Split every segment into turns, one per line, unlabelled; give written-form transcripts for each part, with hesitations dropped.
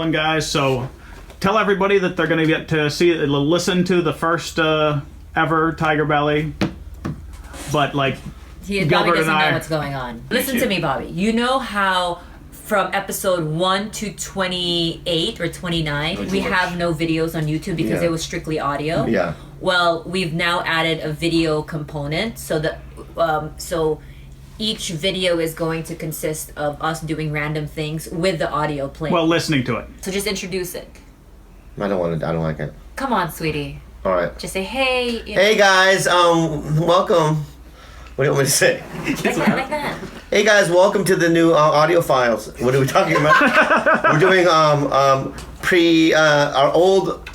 rolling, guys. So tell everybody that they're going to get to listen to the first ever TigerBelly. But like,
Bobby doesn't know what's going on. Listen to me, Bobby. You know how from episode 1 to 28 or 29, we have no videos on YouTube because it was strictly audio?
Yeah.
Well, we've now added a video component so that so each video is going to consist of us doing random things with the audio playing.
Well, listening to it.
So just introduce it.
I don't like it.
Come on, sweetie.
All right.
Just say, hey.
Hey, guys. Welcome. What do you want me to say?
Like that.
Hey, guys. Welcome to the new audio files. What are we talking about? We're doing our old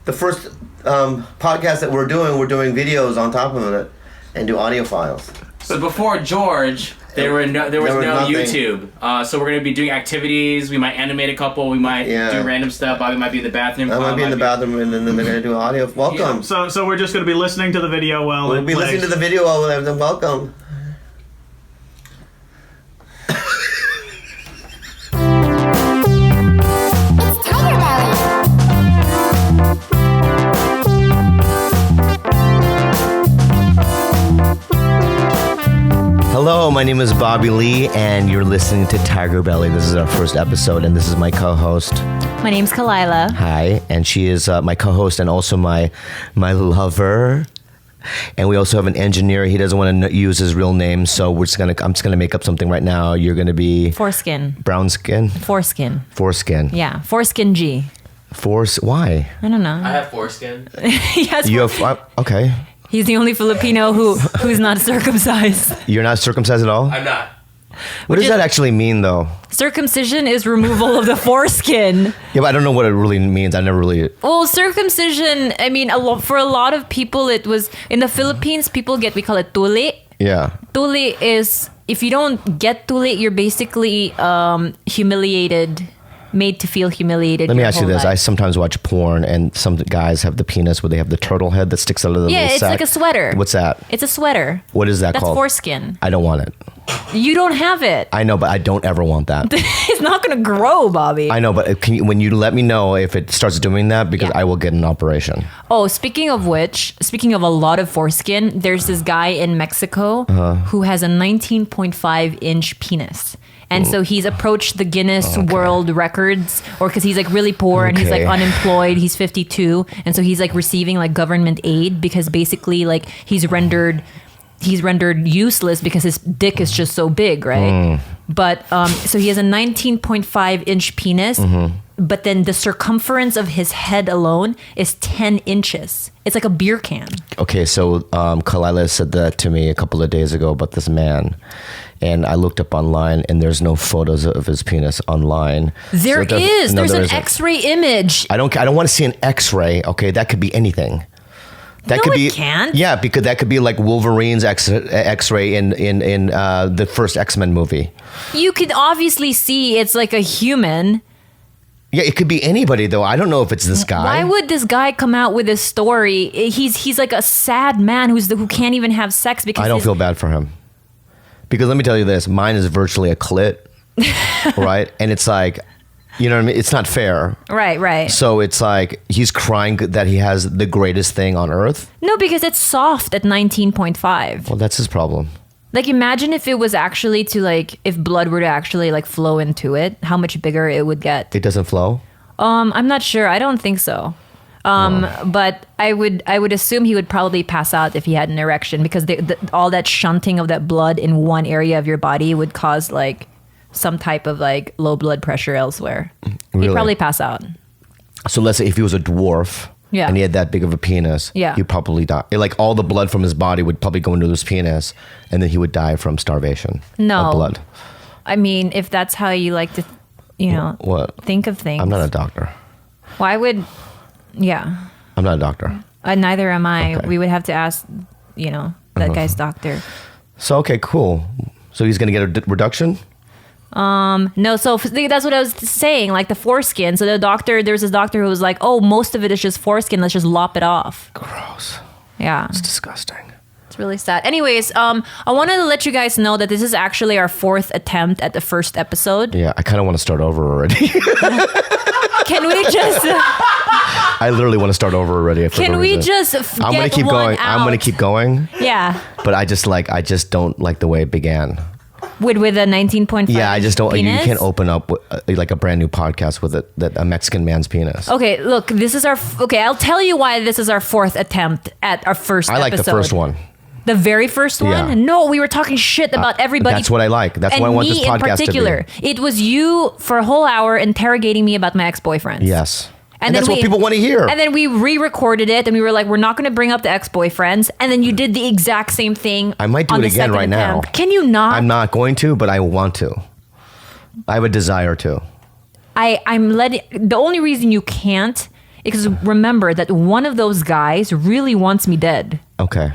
the first podcast that we're doing videos on top of it and do audio files.
So before George, there was no
nothing.
YouTube. So we're gonna be doing activities. We might animate a couple. We might do random stuff. Bobby might be in the bathroom.
I might be in the bathroom, and then they're gonna do audio. Welcome.
Yeah. So we're just gonna be listening to the video while
we'll be listening to the video while they're welcome. Hello, my name is Bobby Lee, and you're listening to TigerBelly. This is our first episode, and this is my co-host.
My name's Khalyla.
Hi, and she is my co-host and also my lover. And we also have an engineer. He doesn't want to use his real name, so I'm just gonna make up something right now. You're gonna be
Foreskin.
Brown skin.
Foreskin.
Foreskin.
Yeah, Foreskin G.
Why?
I don't know.
I have foreskin.
You have okay.
He's the only Filipino who's not circumcised.
You're not circumcised at all?
I'm not.
What does that actually mean, though?
Circumcision is removal of the foreskin.
Yeah, but I don't know what it really means. I never really...
Well, circumcision, I mean, for a lot of people, it was... In the Philippines, we call it tuli.
Yeah.
Tuli is... If you don't get tuli, you're basically humiliated... Made to feel humiliated.
Let me ask you this.
Life.
I sometimes watch porn, and some guys have the penis where they have the turtle head that sticks out of the little sack.
Yeah, it's like a sweater.
What's that?
It's a sweater.
What is that called?
That's foreskin.
I don't want it.
You don't have it.
I know, but I don't ever want that.
It's not going to grow, Bobby.
I know, but when you let me know if it starts doing that, because I will get an operation.
Oh, speaking of a lot of foreskin, there's this guy in Mexico who has a 19.5-inch penis. And so he's approached the Guinness World Records, or because he's like really poor and he's like unemployed. He's 52, and so he's like receiving like government aid because basically like he's rendered useless because his dick is just so big, right? But so he has a 19.5-inch penis, but then the circumference of his head alone is 10 inches. It's like a beer can. Okay, so Khalyla said that to me a couple of days ago about this man. And I looked up online, and there's no photos of his penis online. There's an X-ray image.
I don't want to see an X-ray. Okay, that could be anything.
It can't.
Yeah, because that could be like Wolverine's X-ray in the first X-Men movie.
You could obviously see it's like a human.
Yeah, it could be anybody though. I don't know if it's this guy.
Why would this guy come out with this story? He's like a sad man who can't even have sex because
I don't feel bad for him. Because let me tell you this, mine is virtually a clit, right? And it's like, you know what I mean? It's not fair.
Right.
So it's like, he's crying that he has the greatest thing on earth.
No, because it's soft at 19.5.
Well, that's his problem.
Like, imagine if it was actually if blood were to actually like flow into it, how much bigger it would get.
It doesn't flow?
I'm not sure. I don't think so. But I would assume he would probably pass out if he had an erection because all that shunting of that blood in one area of your body would cause like some type of like low blood pressure elsewhere.
Really?
He'd probably pass out.
So let's say if he was a dwarf and he had that big of a penis, he'd probably die. Like all the blood from his body would probably go into his penis, and then he would die from starvation of blood.
I mean, if that's how you like to, think of things.
I'm not a doctor.
Why would... Yeah.
I'm not a doctor.
Neither am I.
Okay.
We would have to ask, that guy's doctor.
So, okay, cool. So he's going to get a reduction?
No, so that's what I was saying, like the foreskin. So there's this doctor who was like, oh, most of it is just foreskin. Let's just lop it off.
Gross.
Yeah.
It's disgusting.
It's really sad. Anyways, I wanted to let you guys know that this is actually our 4th attempt at the first episode.
Yeah, I kind of want to start over already.
Can we just...
I literally want to start over already.
Can we just
I'm going to keep going.
Out?
I'm going to keep going.
Yeah.
But I just don't like the way it began.
With a 19.5
Yeah, I just don't.
penis?
You can't open up like a brand new podcast with a Mexican man's penis.
Okay, look, this is our... Okay, I'll tell you why this is our 4th attempt at our first episode.
I like the first one.
The very first one?
Yeah.
No, we were talking shit about everybody.
That's what I like. That's
and
what I want
me
this podcast
in particular.
to be.
It was you for a whole hour interrogating me about my ex-boyfriends.
Yes. And
then
that's what people want to hear.
And then we re-recorded it, and we were like, we're not going to bring up the ex-boyfriends. And then you did the exact same thing.
I might do
on
it
the
again
second
right now.
attempt. Can you not?
I'm not going to, but I want to. I have a desire to.
I'm letting... The only reason you can't is because remember that one of those guys really wants me dead.
Okay.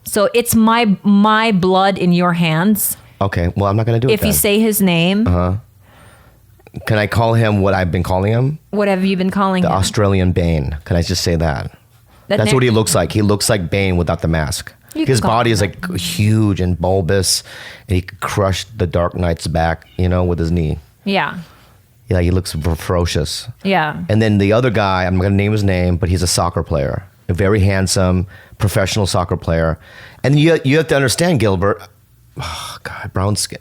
So it's my blood in your hands.
Okay. Well, I'm not going to do it
If
then.
you say his name.
Can I call him what I've been calling him?
What have you been calling
The
him?
Australian Bane. Can I just say that? That's what he looks like. He looks like Bane without the mask.
You
His
can call
body
him
is like huge and bulbous, and he could crush the Dark Knight's back, with his knee.
Yeah.
Yeah, he looks ferocious.
Yeah.
And then the other guy, I'm not going to name his name, but he's a soccer player, a very handsome professional soccer player. And you have to understand, Gilbert. Oh God, brown skin.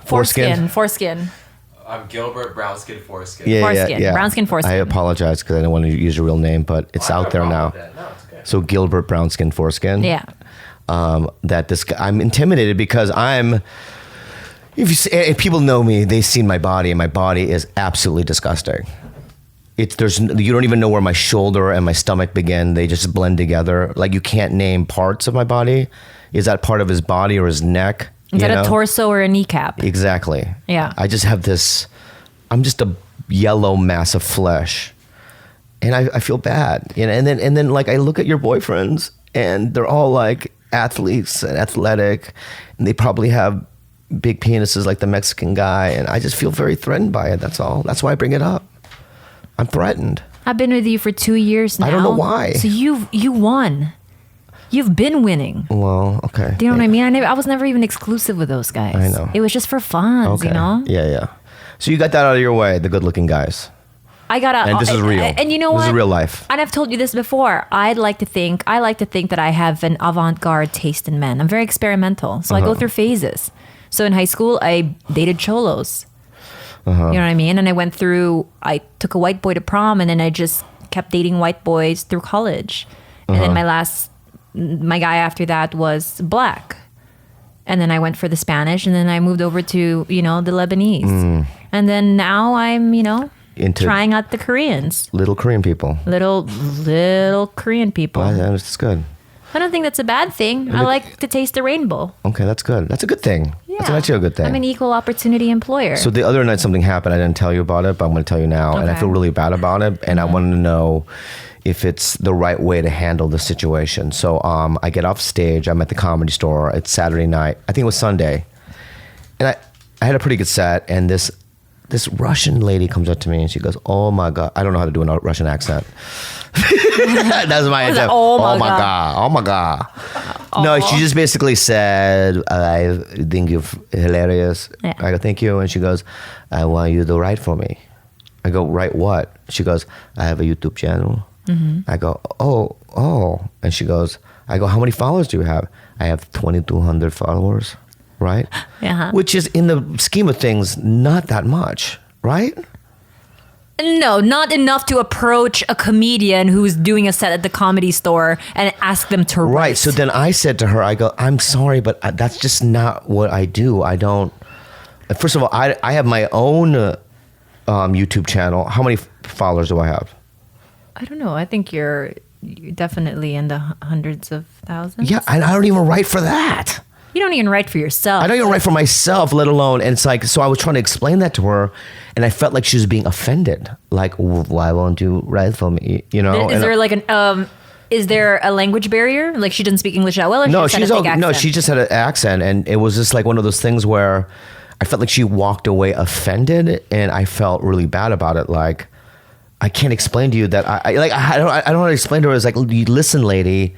Foreskin.
I'm Gilbert Brownskin Foreskin.
Yeah,
Foreskin.
yeah.
Brownskin foreskin.
I apologize because I don't want to use your real name, but it's out there now.
No, it's okay.
So Gilbert Brownskin Foreskin.
Yeah.
That this guy, I'm intimidated because if people know me, they've seen my body, and my body is absolutely disgusting. You don't even know where my shoulder and my stomach begin. They just blend together. Like you can't name parts of my body. Is that part of his body or his neck?
Is that a torso or a kneecap?
Exactly.
Yeah.
I just have this. I'm just a yellow mass of flesh, and I feel bad. And then like I look at your boyfriends, and they're all like athletes and athletic, and they probably have big penises like the Mexican guy, and I just feel very threatened by it. That's all. That's why I bring it up. I'm threatened.
I've been with you for 2 years now.
I don't know why.
So you won. You've been winning.
Well, okay.
Do you know what I mean? I was never even exclusive with those guys.
I know.
It was just for fun,
Okay. Yeah. So you got that out of your way, the good-looking guys.
I got out.
And this is real.
And you know what?
This is real life.
And I've told you this before. I like to think that I have an avant-garde taste in men. I'm very experimental. So I go through phases. So in high school, I dated cholos. You know what I mean? And I took a white boy to prom, and then I just kept dating white boys through college. And then my guy after that was black. And then I went for the Spanish, and then I moved over to, the Lebanese. And then now I'm,
Into
trying out the Koreans.
little Korean people.
Little Korean people.
That's good.
I don't think that's a bad thing. I like to taste the rainbow.
Okay, that's good. That's a good thing.
Yeah.
That's actually a good thing.
I'm an equal opportunity employer.
So the other night something happened. I didn't tell you about it, but I'm going to tell you now. And I
Okay.
feel really bad about it. And I wanted to know if it's the right way to handle the situation. So I get off stage. I'm at the Comedy Store. It's Saturday night. I think it was Sunday. And I had a pretty good set. And this Russian lady comes up to me and she goes, "Oh my God." I don't know how to do a Russian accent. That's my attempt.
Oh my
God. Oh my God. No, she just basically said, "I think you're hilarious."
Yeah.
I go, "Thank you." And she goes, "I want you to write for me." I go, "Write what?" She goes, "I have a YouTube channel." I go, oh. And she goes, I go, "How many followers do you have?" "I have 2,200 followers." Right?
Uh-huh.
Which is, in the scheme of things, not that much, right?
No, not enough to approach a comedian who's doing a set at the Comedy Store and ask them to write.
Right. So then I said to her, I go, "I'm sorry, but that's just not what I do. I don't." First of all, I have my own YouTube channel. How many followers do I have?
I don't know. I think you're definitely in the hundreds of thousands.
Yeah, and I don't even write for that.
You don't even write for yourself.
I don't even write for myself, let alone. And it's like, so I was trying to explain that to her, and I felt like she was being offended. Like, "Why won't you write for me?" You know?
Is there like is there a language barrier? Like she doesn't speak English that well, or
No,
she just had a big accent?
she just had an accent, and it was just like one of those things where I felt like she walked away offended, and I felt really bad about it. Like, I can't explain to you that I don't know how to explain to her. It's like, "Listen, lady,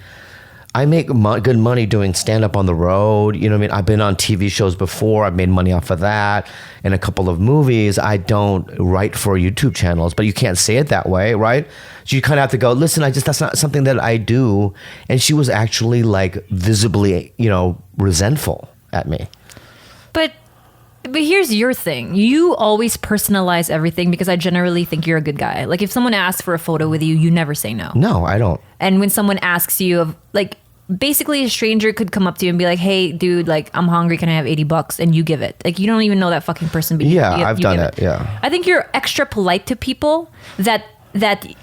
I make good money doing stand-up on the road. You know what I mean? I've been on TV shows before. I've made money off of that. In a couple of movies. I don't write for YouTube channels, but you can't say it that way, right? So you kind of have to go, listen, that's not something that I do. And she was actually like visibly, resentful at me.
But here's your thing. You always personalize everything because I generally think you're a good guy. Like if someone asks for a photo with you, you never say no.
No, I don't.
And when someone asks you of like, basically a stranger could come up to you and be like, hey dude, like I'm hungry, can I have $80? And you give it. Like you don't even know that fucking person, but
I've done it. Yeah.
I think you're extra polite to people that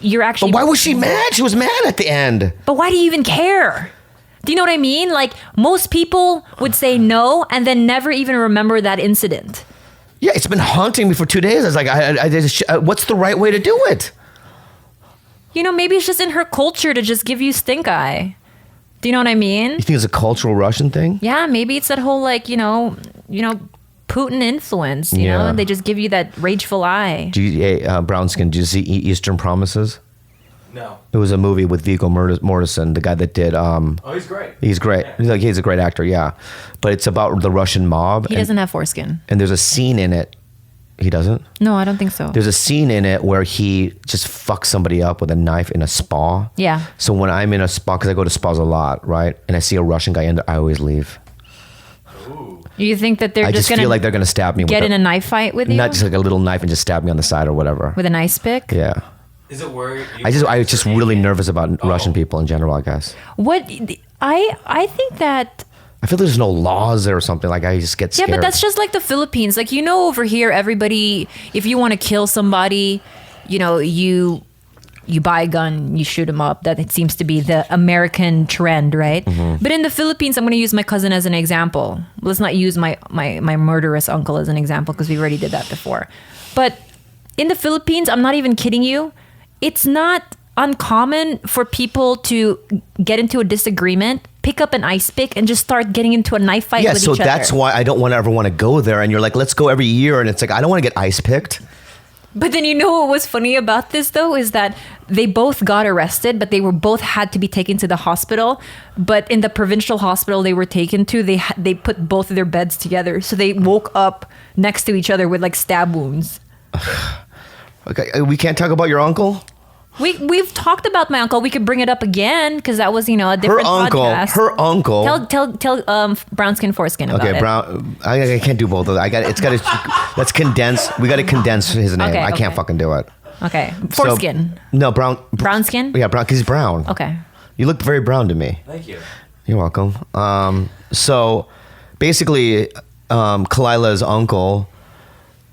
you're actually.
But why was she mad? She was mad at the end.
But why do you even care? Do you know what I mean? Like most people would say no and then never even remember that incident.
Yeah, it's been haunting me for 2 days. I was like, what's the right way to do it?
Maybe it's just in her culture to just give you stink eye. Do you know what I mean?
You think it's a cultural Russian thing?
Yeah, maybe it's that whole like, Putin influence, you know? They just give you that rageful eye.
Brown Skin, did you see Eastern Promises?
No.
It was a movie with Viggo Mortensen, the guy that did...
oh, he's great.
He's great.
Yeah.
He's a great actor, yeah. But it's about the Russian mob.
He doesn't have foreskin.
And there's a scene in it. He doesn't?
No, I don't think so.
There's a scene in it where he just fucks somebody up with a knife in a spa.
Yeah.
So when I'm in a spa, because I go to spas a lot, right? And I see a Russian guy in there, I always leave.
Ooh.
You think that they're
I
just
just feel like they're going to stab me.
get in a knife fight with you?
Not just like a little knife and just stab me on the side or whatever.
With an ice pick?
Yeah.
Is it where
I just really nervous about Russian people in general, I guess.
What I think that
I feel there's no laws there or something. Like I just get scared.
yeah, but that's just like the Philippines. Like over here, everybody, if you want to kill somebody, you buy a gun, you shoot them up. That it seems to be the American trend, right? Mm-hmm. But in the Philippines, I'm going to use my cousin as an example. Let's not use my murderous uncle as an example because we already did that before. But in the Philippines, I'm not even kidding you. It's not uncommon for people to get into a disagreement, pick up an ice pick, and just start getting into a knife fight with each other. Yeah, so
that's why I don't ever want to go there. And you're like, let's go every year. And it's like, I don't want to get ice picked.
But then what was funny about this, though, is that they both got arrested, but they were both had to be taken to the hospital. But in the provincial hospital they were taken to, they put both of their beds together. So they woke up next to each other with like stab wounds.
Okay, we can't talk about your uncle?
We've talked about my uncle. We could bring it up again because that was a different podcast.
Her uncle.
Tell Brown Skin Foreskin about it.
Okay, Brown. I can't do both of that. It's got to. Let's condense. We got to condense his name.
Okay,
I can't fucking do it.
Okay, Foreskin.
So, no, Brown.
Brown skin.
Yeah, brown. Because he's brown.
Okay.
You look very brown to me.
Thank you.
You're welcome. So basically, Khalyla's uncle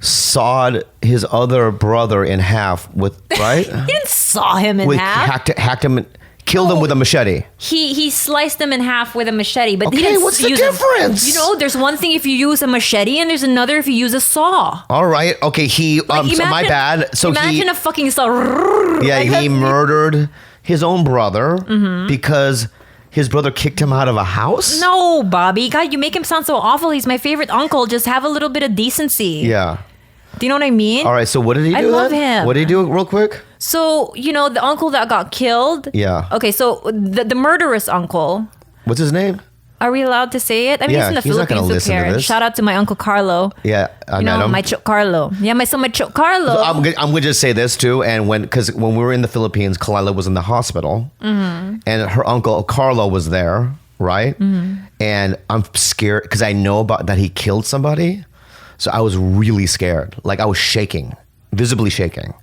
sawed his other brother in half with, right?
He didn't saw him in half.
Hacked him, killed him with a machete.
He sliced him in half with a machete, but
okay,
he didn't
what's the
use
difference?
There's one thing if you use a machete, and there's another if you use a saw.
All right, okay. So my bad. So
imagine a fucking saw.
Yeah, he murdered his own brother because his brother kicked him out of a house.
No, Bobby, God, you make him sound so awful. He's my favorite uncle. Just have a little bit of decency.
Yeah.
Do you know what I mean?
All right, so what did he do?
I love him.
What did he do real quick?
So, the uncle that got killed.
Yeah.
Okay, so the murderous uncle.
What's his name?
Are we allowed to say it? I mean,
yeah,
he's in the
he's
Philippines. Who cares? Shout out to my uncle Carlo.
Yeah, I met him.
My Choc Carlo. Yeah, my Choc Carlo.
So I'm gonna just say this too, and because when we were in the Philippines, Khalyla was in the hospital, and her uncle Carlo was there, right? And I'm scared because I know about that he killed somebody. So I was really scared. Like I was shaking, visibly shaking.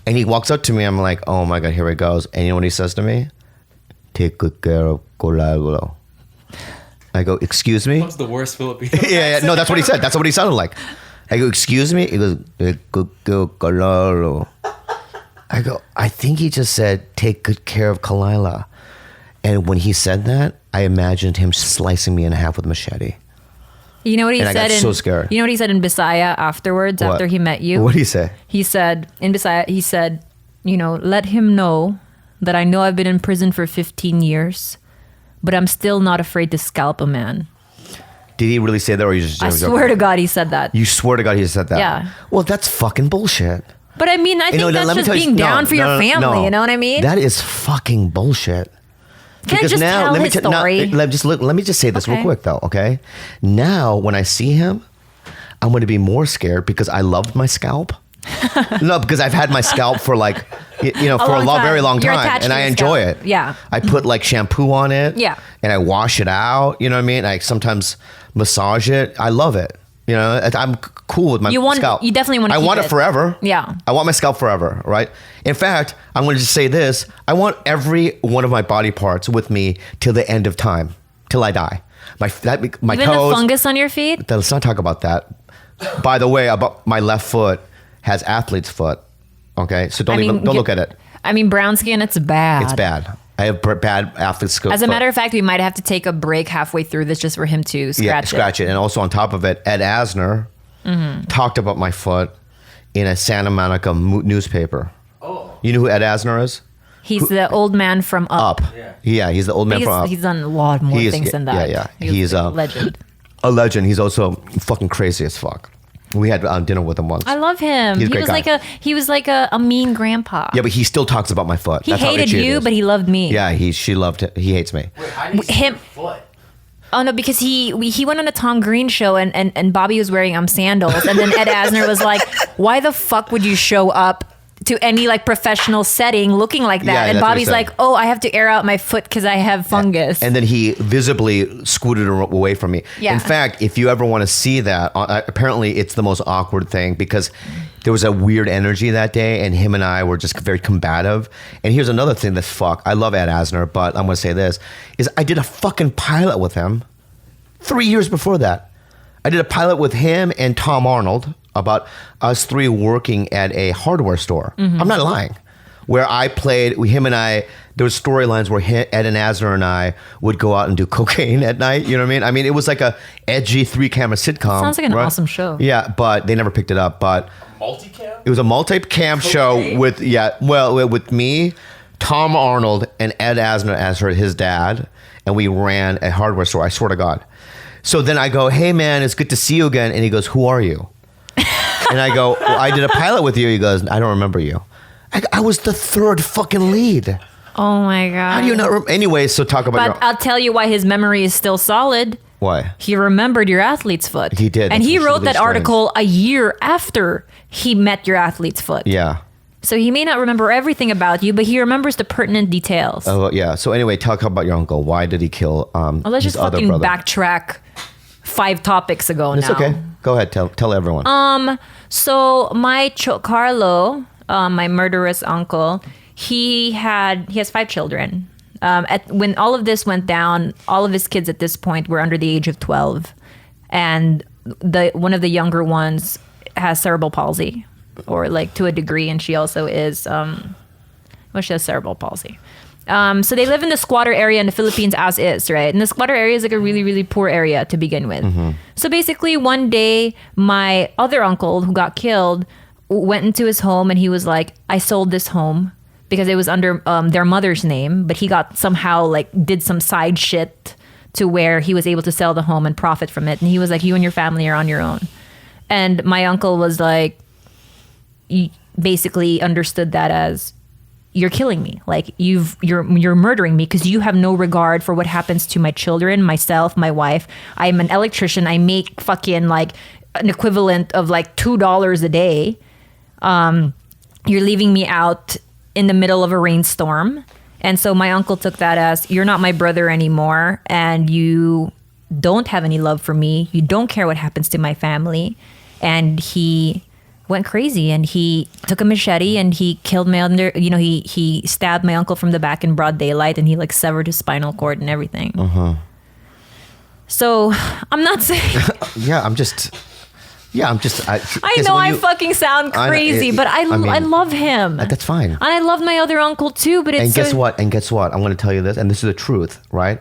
And he walks up to me. I'm like, oh my God, here he goes. And you know what he says to me? Take good care of Khalyla. I go, excuse me?
What's the worst Filipino?
yeah, no, that's what he said. That's what he sounded like. I go, excuse me? He goes, take good care of Khalyla. I go, I think he just said, take good care of Khalyla. And when he said that, I imagined him slicing me in half with a machete.
You know what he said?
I got so scared.
You know what he said in Bisaya afterwards, after he met you?
What did he say?
He said, in Bisaya, let him know that I know I've been in prison for 15 years, but I'm still not afraid to scalp a man.
Did he really say that, or you just?
I swear to God, he said that.
You swear to God, he said that.
Yeah.
Well, that's fucking bullshit.
But I mean, I think that's just being down for your family. You know what I mean?
That is fucking bullshit.
Can I just tell his story?
Let me just say this real
Okay.
quick though, okay? Now when I see him, I'm going to be more scared because I loved my scalp. No, because I've had my scalp for like, for a very long
You're
time,
attached
and
to
I
your
enjoy
scalp.
it.
Yeah.
I put like shampoo on it.
Yeah.
And I wash it out. You know what I mean? I sometimes massage it. I love it. I'm cool with my scalp.
You definitely want to
I
keep
want it forever.
Yeah.
I want my scalp forever, right? In fact, I'm going to just say this. I want every one of my body parts with me till the end of time, till I die. My
Even
toes.
the fungus on your feet?
Let's not talk about that. By the way, about my left foot has athlete's foot. Okay, so don't look at it.
I mean, brown skin, it's bad.
It's bad. I have bad athlete's foot.
As a matter of fact, we might have to take a break halfway through this just for him to scratch it.
And also on top of it, Ed Asner talked about my foot in a Santa Monica newspaper.
Oh.
You know who Ed Asner is?
He's the old man from Up.
Yeah, he's the old man from Up.
He's done a lot more things than that.
Yeah.
He's a legend.
A legend. He's also fucking crazy as fuck. We had dinner with him once.
I love him.
He's a great guy.
He was like a mean grandpa.
Yeah, but he still talks about my foot.
He
That's how
hated
itchy it
you,
is.
but he loved me.
Yeah, she loved it. He hates me.
Wait, how do you see
Him-
your foot?
Oh no, because he went on a Tom Green show and Bobby was wearing sandals, and then Ed Asner was like, "Why the fuck would you show up to any like professional setting looking like that?"
Yeah,
and
that's what he
Bobby's
said.
like, "Oh, I have to air out my foot because I have fungus."
And then he visibly scooted away from me.
Yeah.
In fact, if you ever want to see that, apparently it's the most awkward thing because there was a weird energy that day and him and I were just very combative. And here's another thing that's fuck. I love Ed Asner, but I'm going to say this, is I did a fucking pilot with him 3 years before that. I did a pilot with him and Tom Arnold about us three working at a hardware store. I'm not lying. Where I played, him and I, there was storylines where Ed and Asner and I would go out and do cocaine at night. You know what I mean? I mean, it was like a edgy 3-camera sitcom.
Sounds like an awesome show.
Yeah, but they never picked it up. But
Multicam?
it was a multi-cam show with me, Tom Arnold, and Ed Asner as his dad. And we ran a hardware store, I swear to God. So then I go, "Hey man, it's good to see you again." And he goes, "Who are you?" And I go, "Well, I did a pilot with you." He goes, "I don't remember you." I was the third fucking lead.
Oh my god!
How do you not? Anyway, so talk about
But I'll tell you why his memory is still solid.
Why?
He remembered your athlete's foot.
He did.
And
That's
he
what's
wrote
really
that
strange.
article a year after he met your athlete's foot.
Yeah.
So he may not remember everything about you, but he remembers the pertinent details.
Oh yeah. So anyway, talk about your uncle. Why did he kill
Well, let's
his
just
other
fucking
brother?
backtrack 5 topics ago
It's
now.
okay. Go ahead. Tell everyone.
So my Carlo, my murderous uncle, he has 5 children. When all of this went down, all of his kids at this point were under the age of 12, and one of the younger ones has cerebral palsy, or like to a degree, and she also is she has cerebral palsy. So they live in the squatter area in the Philippines as is, right? And the squatter area is like a really, really poor area to begin with. So basically one day, my other uncle who got killed went into his home and he was like, "I sold this home," because it was under their mother's name, but he got somehow like did some side shit to where he was able to sell the home and profit from it. And he was like, "You and your family are on your own." And my uncle was like, basically understood that as, "You're killing me. Like you're murdering me because you have no regard for what happens to my children, myself, my wife. I'm an electrician. I make fucking like an equivalent of like $2 a day. You're leaving me out in the middle of a rainstorm." And so my uncle took that as, "You're not my brother anymore, and you don't have any love for me. You don't care what happens to my family." And he went crazy and he took a machete and he killed he stabbed my uncle from the back in broad daylight, and he like severed his spinal cord and everything. So I'm not saying I know I fucking sound crazy, but I love him.
That's fine.
And I love my other uncle too, but it's
And guess what? I'm going to tell you this, and this is the truth, right?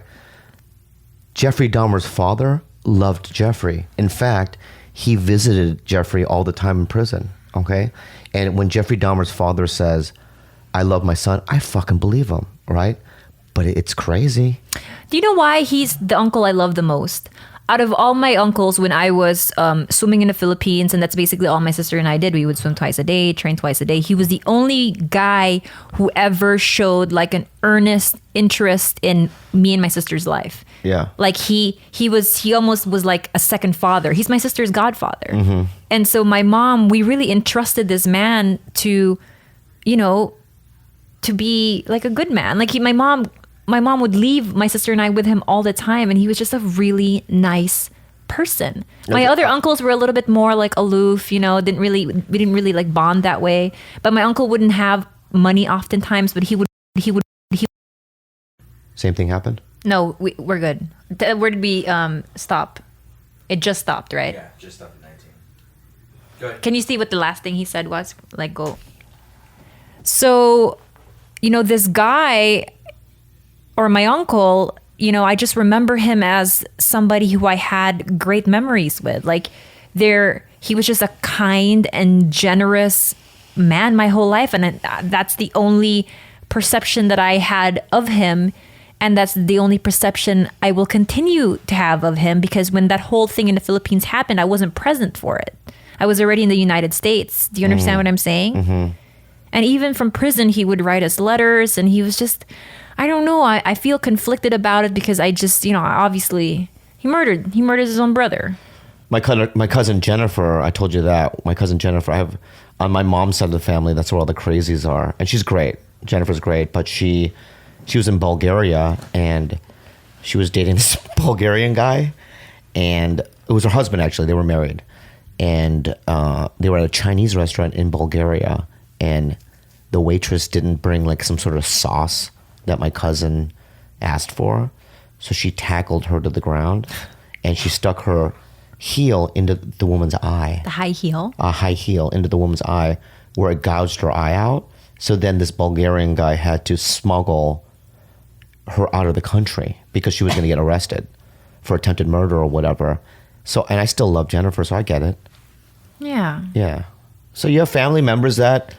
Jeffrey Dahmer's father loved Jeffrey. In fact, he visited Jeffrey all the time in prison, okay? And when Jeffrey Dahmer's father says, "I love my son," I fucking believe him, right? But it's crazy.
Do you know why he's the uncle I love the most? out of all my uncles, when I was swimming in the Philippines, and that's basically all my sister and I did, we would swim twice a day, train twice a day. He was the only guy who ever showed like an earnest interest in me and my sister's life.
Yeah.
Like he almost was like a second father. He's my sister's godfather. And so my mom, we really entrusted this man to, you know, to be like a good man. Like my mom would leave my sister and I with him all the time, and he was just a really nice person. My other uncles were a little bit more like aloof, you know, we didn't really like bond that way. But my uncle wouldn't have money oftentimes, but he would.
Same thing happened?
No, we're good. Where did we stop? It just stopped, right?
Yeah, just stopped at 19. Go ahead.
Can you see what the last thing he said was? Like, go. So, you know, this guy or my uncle, you know, I just remember him as somebody who I had great memories with. Like, he was just a kind and generous man my whole life. And that's the only perception that I had of him. And that's the only perception I will continue to have of him, because when that whole thing in the Philippines happened, I wasn't present for it. I was already in the United States. Do you understand what I'm saying? Mm-hmm. And even from prison, he would write us letters, and he was just, I don't know. I feel conflicted about it because I just, you know, obviously he murdered his own brother. My
cousin Jennifer, I told you that. My cousin Jennifer, I have on my mom's side of the family, that's where all the crazies are. And she's great. Jennifer's great, but she was in Bulgaria, and she was dating this Bulgarian guy, and it was her husband, actually. They were married, and they were at a Chinese restaurant in Bulgaria, and the waitress didn't bring like some sort of sauce that my cousin asked for, so she tackled her to the ground, and she stuck her heel into the woman's eye.
The high heel?
A high heel into the woman's eye, where it gouged her eye out. So then this Bulgarian guy had to smuggle her out of the country because she was going to get arrested for attempted murder or whatever. So, and I still love Jennifer, so I get it.
Yeah.
Yeah. So you have family members that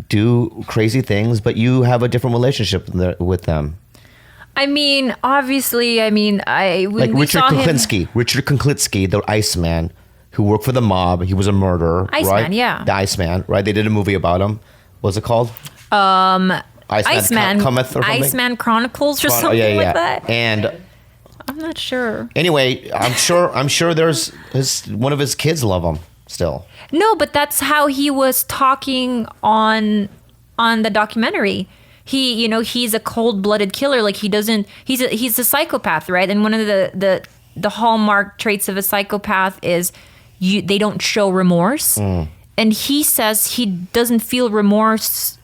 do crazy things, but you have a different relationship with them.
I mean, obviously, when
like
we
Richard Kuklitsky, the Iceman, who worked for the mob. He was a murderer,
Iceman,
right?
yeah.
The Iceman, right? They did a movie about him. What's it called?
Iceman
Cometh or something?
Iceman Chronicles or something like that.
And
I'm not sure.
Anyway, I'm sure there's one of his kids love him still.
No, but that's how he was talking on the documentary. He's a cold-blooded killer. Like he's a psychopath, right? And one of the hallmark traits of a psychopath is they don't show remorse. And he says he doesn't feel remorse,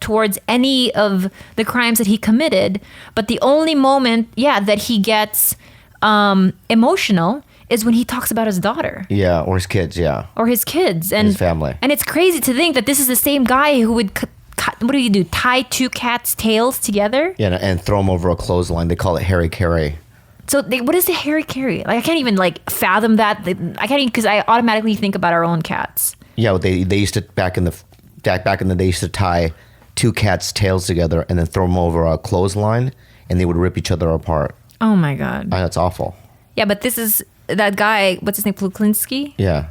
towards any of the crimes that he committed. But the only moment, that he gets emotional is when he talks about his daughter.
Yeah, or his kids, yeah.
Or his kids. And
his family.
And it's crazy to think that this is the same guy who would, what do you do, tie two cats' tails together?
Yeah, and throw them over a clothesline. They call it Harry Carey.
So what is the Harry Carey? Like, I can't even fathom that. I can't even, because I automatically think about our own cats.
Yeah, they used to back in the day, they used to tie two cats' tails together and then throw them over a clothesline, and they would rip each other apart.
Oh my god,
that's awful.
Yeah, but this is that guy. What's his name? Kuklinski?
Yeah,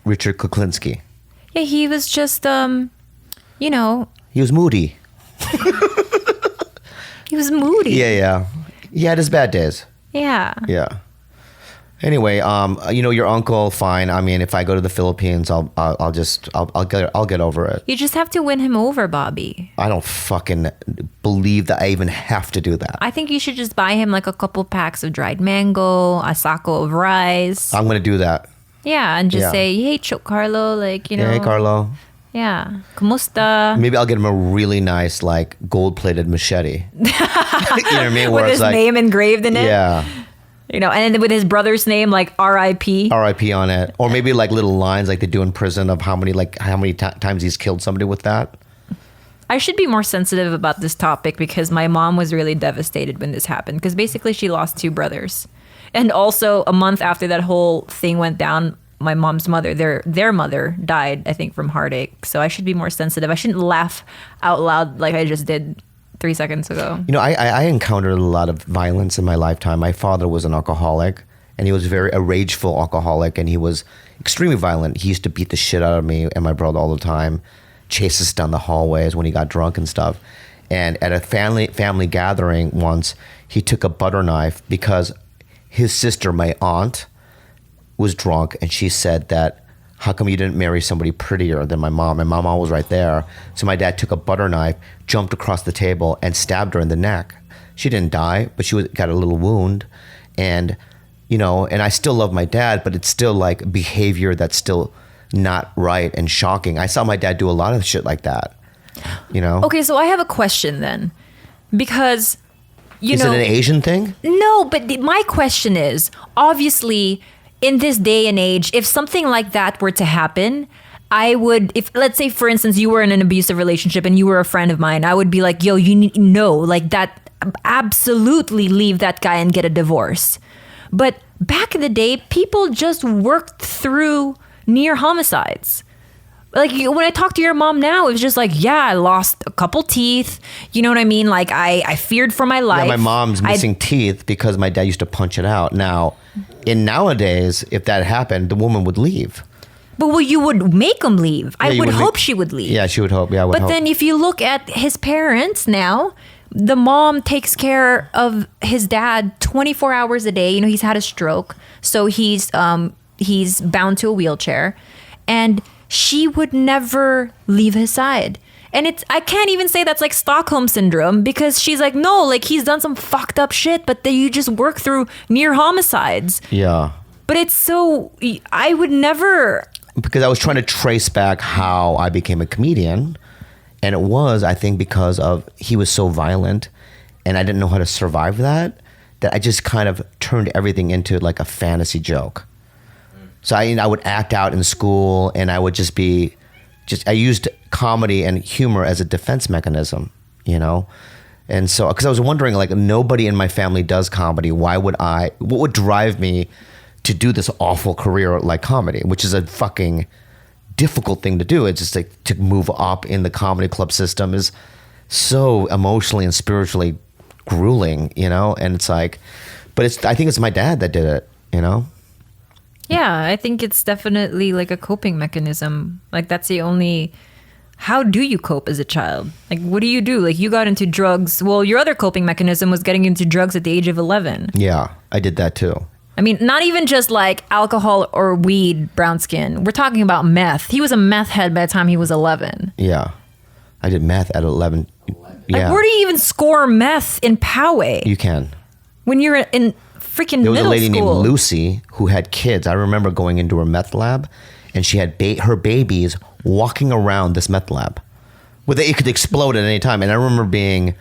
Richard Kuklinski.
Yeah, he was just he
was moody.
He was moody.
Yeah. He had his bad days.
Yeah.
Yeah. Anyway, your uncle, fine. I mean, if I go to the Philippines, I'll get over it.
You just have to win him over, Bobby.
I don't fucking believe that I even have to do that.
I think you should just buy him a couple packs of dried mango, a sacco of rice.
I'm gonna do that.
Yeah, and just say, "Hey, Carlo,
Hey, Carlo.
Yeah, kumusta?"
Maybe I'll get him a really nice, gold-plated machete. You know what I mean?
With his name engraved in it.
Yeah.
And then with his brother's name, R.I.P.
R.I.P. on it. Or maybe little lines like they do in prison of how many times he's killed somebody with that.
I should be more sensitive about this topic because my mom was really devastated when this happened, because basically she lost two brothers. And also a month after that whole thing went down, my mom's mother, their mother died, I think, from heartache. So I should be more sensitive. I shouldn't laugh out loud like I just did 3 seconds ago.
I encountered a lot of violence in my lifetime. My father was an alcoholic, and he was a rageful alcoholic, and he was extremely violent. He used to beat the shit out of me and my brother all the time, chase us down the hallways when he got drunk and stuff. And at a family gathering once, he took a butter knife because his sister, my aunt, was drunk, and she said that, how come you didn't marry somebody prettier than my mom? And my mom was right there. So my dad took a butter knife, jumped across the table, and stabbed her in the neck. She didn't die, but she got a little wound. And, and I still love my dad, but it's still like behavior that's still not right and shocking. I saw my dad do a lot of shit like that,
Okay, so I have a question then. Because,
Is it an Asian thing?
No, but my question is, obviously, in this day and age, if something like that were to happen, I would, if let's say, for instance, you were in an abusive relationship and you were a friend of mine, I would be like, yo, you need that, absolutely leave that guy and get a divorce. But back in the day, people just worked through near homicides. Like when I talk to your mom now, it was just like, yeah, I lost a couple teeth. You know what I mean? Like I feared for my life.
Yeah, my mom's missing teeth because my dad used to punch it out. Now, nowadays, if that happened, the woman would leave.
But you would make him leave.
Yeah,
I would hope she would leave.
Yeah, she would hope. Yeah, I would
But
hope.
then if you look at his parents now, the mom takes care of his dad 24 hours a day. He's had a stroke, so he's bound to a wheelchair, and she would never leave his side. And I can't even say that's like Stockholm syndrome, because she's like, no, like he's done some fucked up shit, but then you just work through near homicides.
Yeah.
But it's so, I would never.
Because I was trying to trace back how I became a comedian. And it was, I think, because of he was so violent and I didn't know how to survive that I just kind of turned everything into like a fantasy joke. So I would act out in school, and I would I used comedy and humor as a defense mechanism, And so, because I was wondering, like, nobody in my family does comedy. What would drive me to do this awful career like comedy, which is a fucking difficult thing to do. It's just like to move up in the comedy club system is so emotionally and spiritually grueling, and it's like, but I think it's my dad that did it,
Yeah, I think it's definitely like a coping mechanism. Like that's the only. How do you cope as a child? Like, what do you do? Like, you got into drugs. Well, your other coping mechanism was getting into drugs at the age of 11.
Yeah, I did that too.
I mean, not even just like alcohol or weed, brown skin. We're talking about meth. He was a meth head by the time he was 11.
Yeah, I did meth at 11. Yeah.
Like, where do you even score meth in Poway?
You can.
When you're in freaking middle school.
There was a lady named Lucy who had kids. I remember going into her meth lab, and she had her babies walking around this meth lab. It could explode at any time. And I remember being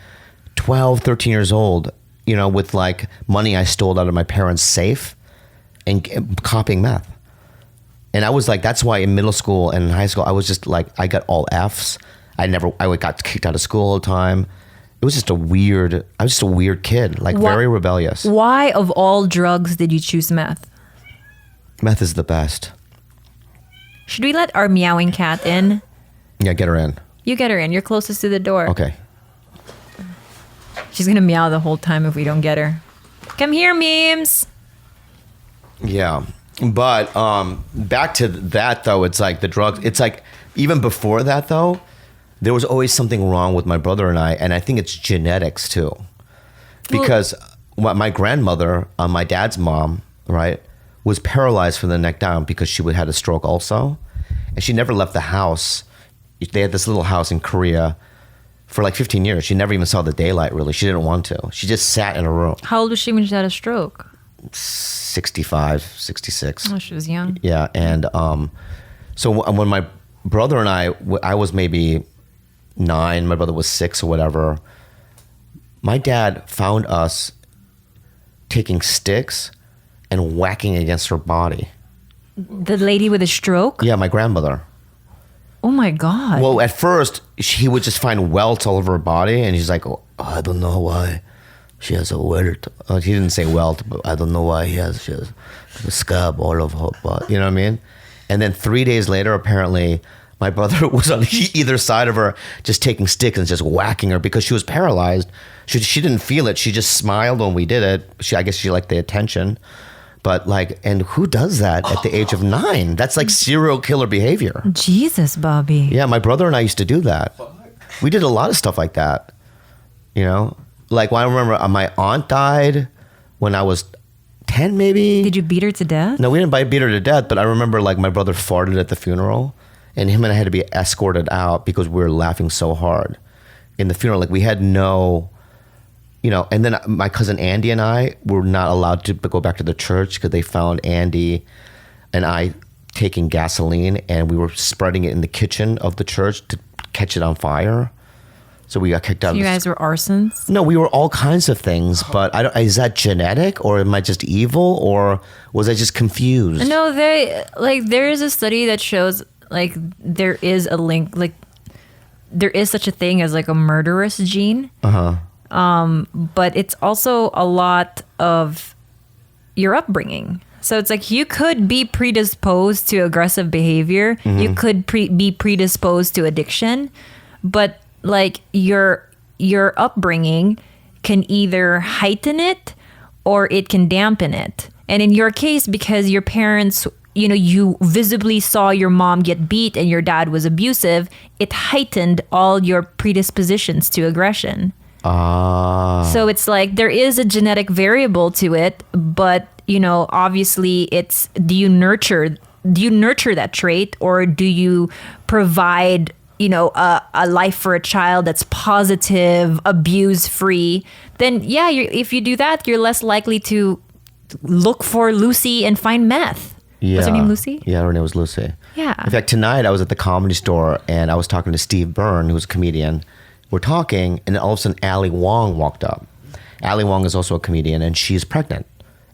12, 13 years old, with like money I stole out of my parents' safe and copying meth. And I was like, that's why in middle school and in high school, I was just like, I got all Fs. I got kicked out of school all the time. I was just a weird kid, like very rebellious.
Why of all drugs did you choose meth?
Meth is the best.
Should we let our meowing cat in?
Yeah, get her in.
You get her in. You're closest to the door.
Okay.
She's going to meow the whole time if we don't get her. Come here, memes.
Yeah. But back to that, though, it's like the drugs. It's like even before that, though, there was always something wrong with my brother and I think it's genetics, too. Because my grandmother, my dad's mom, right, was paralyzed from the neck down because she had a stroke also. And she never left the house. They had this little house in Korea for like 15 years. She never even saw the daylight, really. She didn't want to. She just sat in a room.
How old was she when she had a stroke?
65, 66.
Oh, she was young.
Yeah, and so when my brother and I was maybe 9, my brother was 6 or whatever, my dad found us taking sticks and whacking against her body.
The lady with a stroke?
Yeah, my grandmother.
Oh my God.
Well, at first, he would just find welts all over her body, and he's like, oh, I don't know why she has a welt. He didn't say welt, but I don't know why she has a scab all over her body. You know what I mean? And then 3 days later, apparently, my brother was on either side of her just taking sticks and just whacking her because she was paralyzed. She didn't feel it. She just smiled when we did it. I guess she liked the attention. But like, and who does that at the age of 9? That's like serial killer behavior.
Jesus, Bobby.
Yeah, my brother and I used to do that. We did a lot of stuff like that. You know, like when I remember my aunt died when I was 10, maybe.
Did you beat her to death?
No, we didn't beat her to death, but I remember like my brother farted at the funeral, and him and I had to be escorted out because we were laughing so hard in the funeral. Like we had no, you know, and then my cousin Andy and I were not allowed to go back to the church because they found Andy and I taking gasoline, and we were spreading it in the kitchen of the church to catch it on fire. So we got kicked out.
You guys were arsons?
No, we were all kinds of things, but is that genetic, or am I just evil, or was I just confused?
No, there is a study that shows like there is a link, like there is such a thing as like a murderous gene. But it's also a lot of your upbringing. So it's like you could be predisposed to aggressive behavior. You could be predisposed to addiction, but like your upbringing can either heighten it or it can dampen it. And in your case, because your parents, you know, you visibly saw your mom get beat and your dad was abusive, it heightened all your predispositions to aggression. So it's like there is a genetic variable to it, but you know, obviously it's do you nurture that trait, or do you provide, you know, a life for a child that's positive, abuse free? Then yeah, if you do that, you're less likely to look for Lucy and find meth.
Yeah.
What's her name, Lucy?
Yeah, her name was Lucy.
Yeah.
In fact, tonight I was at the Comedy Store and I was talking to Steve Byrne, who's a comedian. We're talking, and then all of a sudden Ali Wong walked up. Ali Wong is also a comedian, and she's pregnant.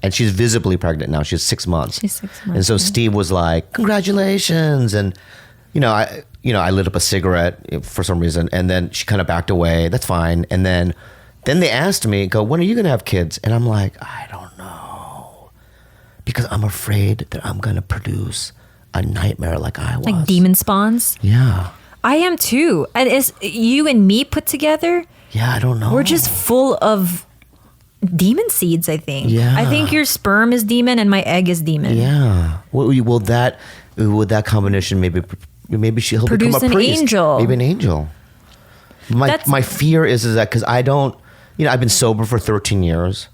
And she's visibly pregnant now. She's 6 months.
She's 6 months.
And so Steve was like, "Congratulations!" And I lit up a cigarette for some reason, and then she kind of backed away. That's fine. And then they asked me, "Go, when are you gonna have kids?" And I'm like, "I don't know, because I'm afraid that I'm gonna produce a nightmare like I was."
Like demon spawns?
Yeah.
I am too. And is you and me put together?
Yeah, I don't know.
We're just full of demon seeds, I think.
Yeah.
I think your sperm is demon and my egg is demon.
Yeah. Will that combination maybe she'll
Produce
become a
an
priest.
angel.
Maybe an angel. My fear is that because I don't, I've been sober for 13 years,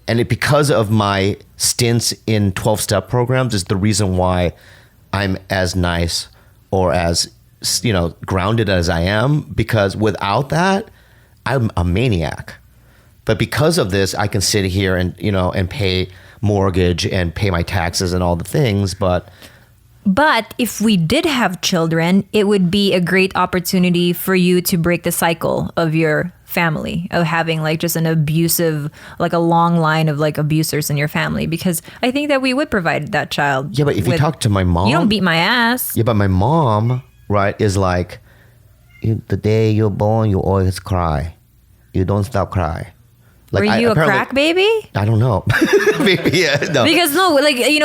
and because of my stints in 12-step programs is the reason why I'm as nice or as grounded as I am, because without that, I'm a maniac. But because of this, I can sit here and, and pay mortgage and pay my taxes and all the things. But
if we did have children, it would be a great opportunity for you to break the cycle of your family, of having like just an abusive, like a long line of like abusers in your family, because I think that we would provide that child.
Yeah, but if you talk to my mom,
you don't beat my ass.
Yeah, but my mom, right, is like, the day you're born, you always cry. You don't stop crying.
Like, were you a crack baby?
I don't know. Maybe, yeah, no.
Because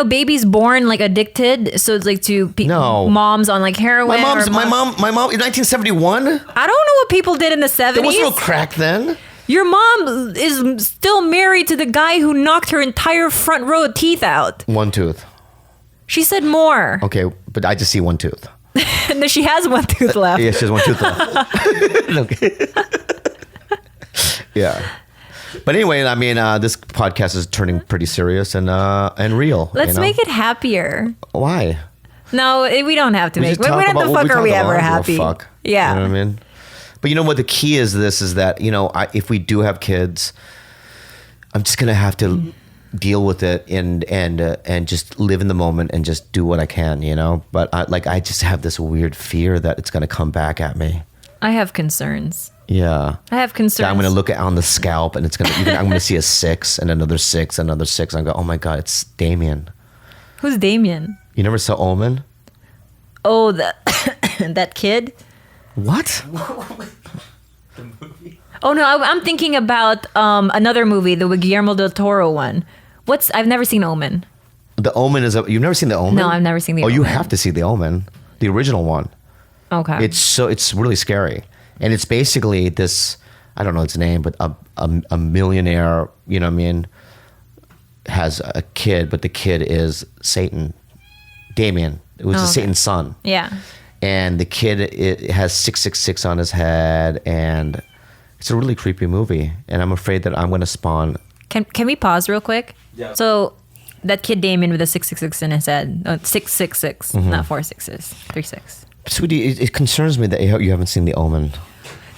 babies born like addicted, so it's like moms on like heroin.
My mom in 1971.
I don't know what people did in the 70s.
There was no crack then.
Your mom is still married to the guy who knocked her entire front row of teeth out.
One tooth.
She said more.
Okay, but I just see one tooth.
And then she has one tooth left.
Yeah, she has one tooth left. Okay. Yeah. But anyway, I mean, this podcast is turning pretty serious and real.
Let's make it happier.
Why?
No, we don't have to make. When the fuck are we ever happy?
Fuck.
Yeah.
You know what I mean? But you know what the key is? Is that if we do have kids, I'm just gonna have to deal with it and just live in the moment and just do what I can, But I just have this weird fear that it's gonna come back at me.
I have concerns.
Yeah,
I have concerns.
I'm gonna look on the scalp and I'm gonna see a 6 and another 6, another 6. And I go, oh my god, it's Damien.
Who's Damien?
You never saw Omen?
Oh, that kid.
What?
The movie?
Oh no, I'm thinking about another movie, the Guillermo del Toro one. I've never seen Omen.
The Omen you've never seen The Omen?
No, I've never seen the Omen.
Oh, you have to see The Omen, the original one.
Okay.
It's really scary. And it's basically this, I don't know its name, but a millionaire, has a kid, but the kid is Satan, Damien. It was Satan's son.
Yeah.
And the kid has 666 on his head, and it's a really creepy movie. And I'm afraid that I'm going to spawn.
Can we pause real quick?
Yeah.
So that kid Damien with a 666 in his head, 666, not 4 6s, 3 6.
Sweetie, it concerns me that you haven't seen The Omen.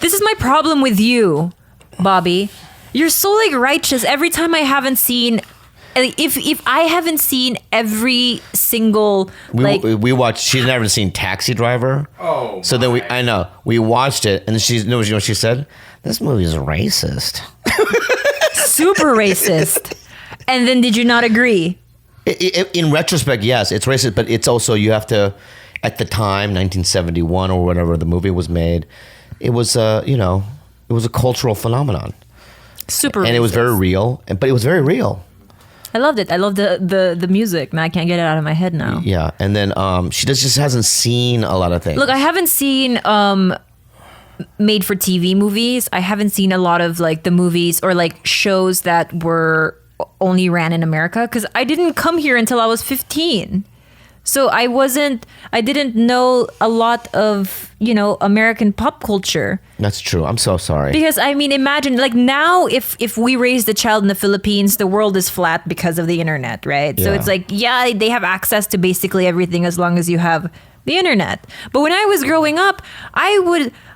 This is my problem with you, Bobby. You're so like righteous. Every time I haven't seen, if I haven't seen every single
We watched. She's never seen Taxi Driver.
Oh.
So then we watched it, and you know what she said? This movie is racist.
super racist. And then did you not agree?
In retrospect, yes, it's racist, but it's also you have to. At the time, 1971 or whatever the movie was made, it was it was a cultural phenomenon.
Super
and
racist.
it was very real, but it was very real.
I loved it. I love the music. Man, I can't get it out of my head now.
Yeah, and then she just hasn't seen a lot of things.
Look, I haven't seen made for TV movies. I haven't seen a lot of like the movies or like shows that were only ran in America because I didn't come here until I was 15. So I didn't know a lot of, American pop culture.
That's true. I'm so sorry.
Because I mean, imagine like now if we raised a child in the Philippines, the world is flat because of the internet, right? So
Yeah.
it's like, yeah, they have access to basically everything as long as you have the internet. But when I was growing up,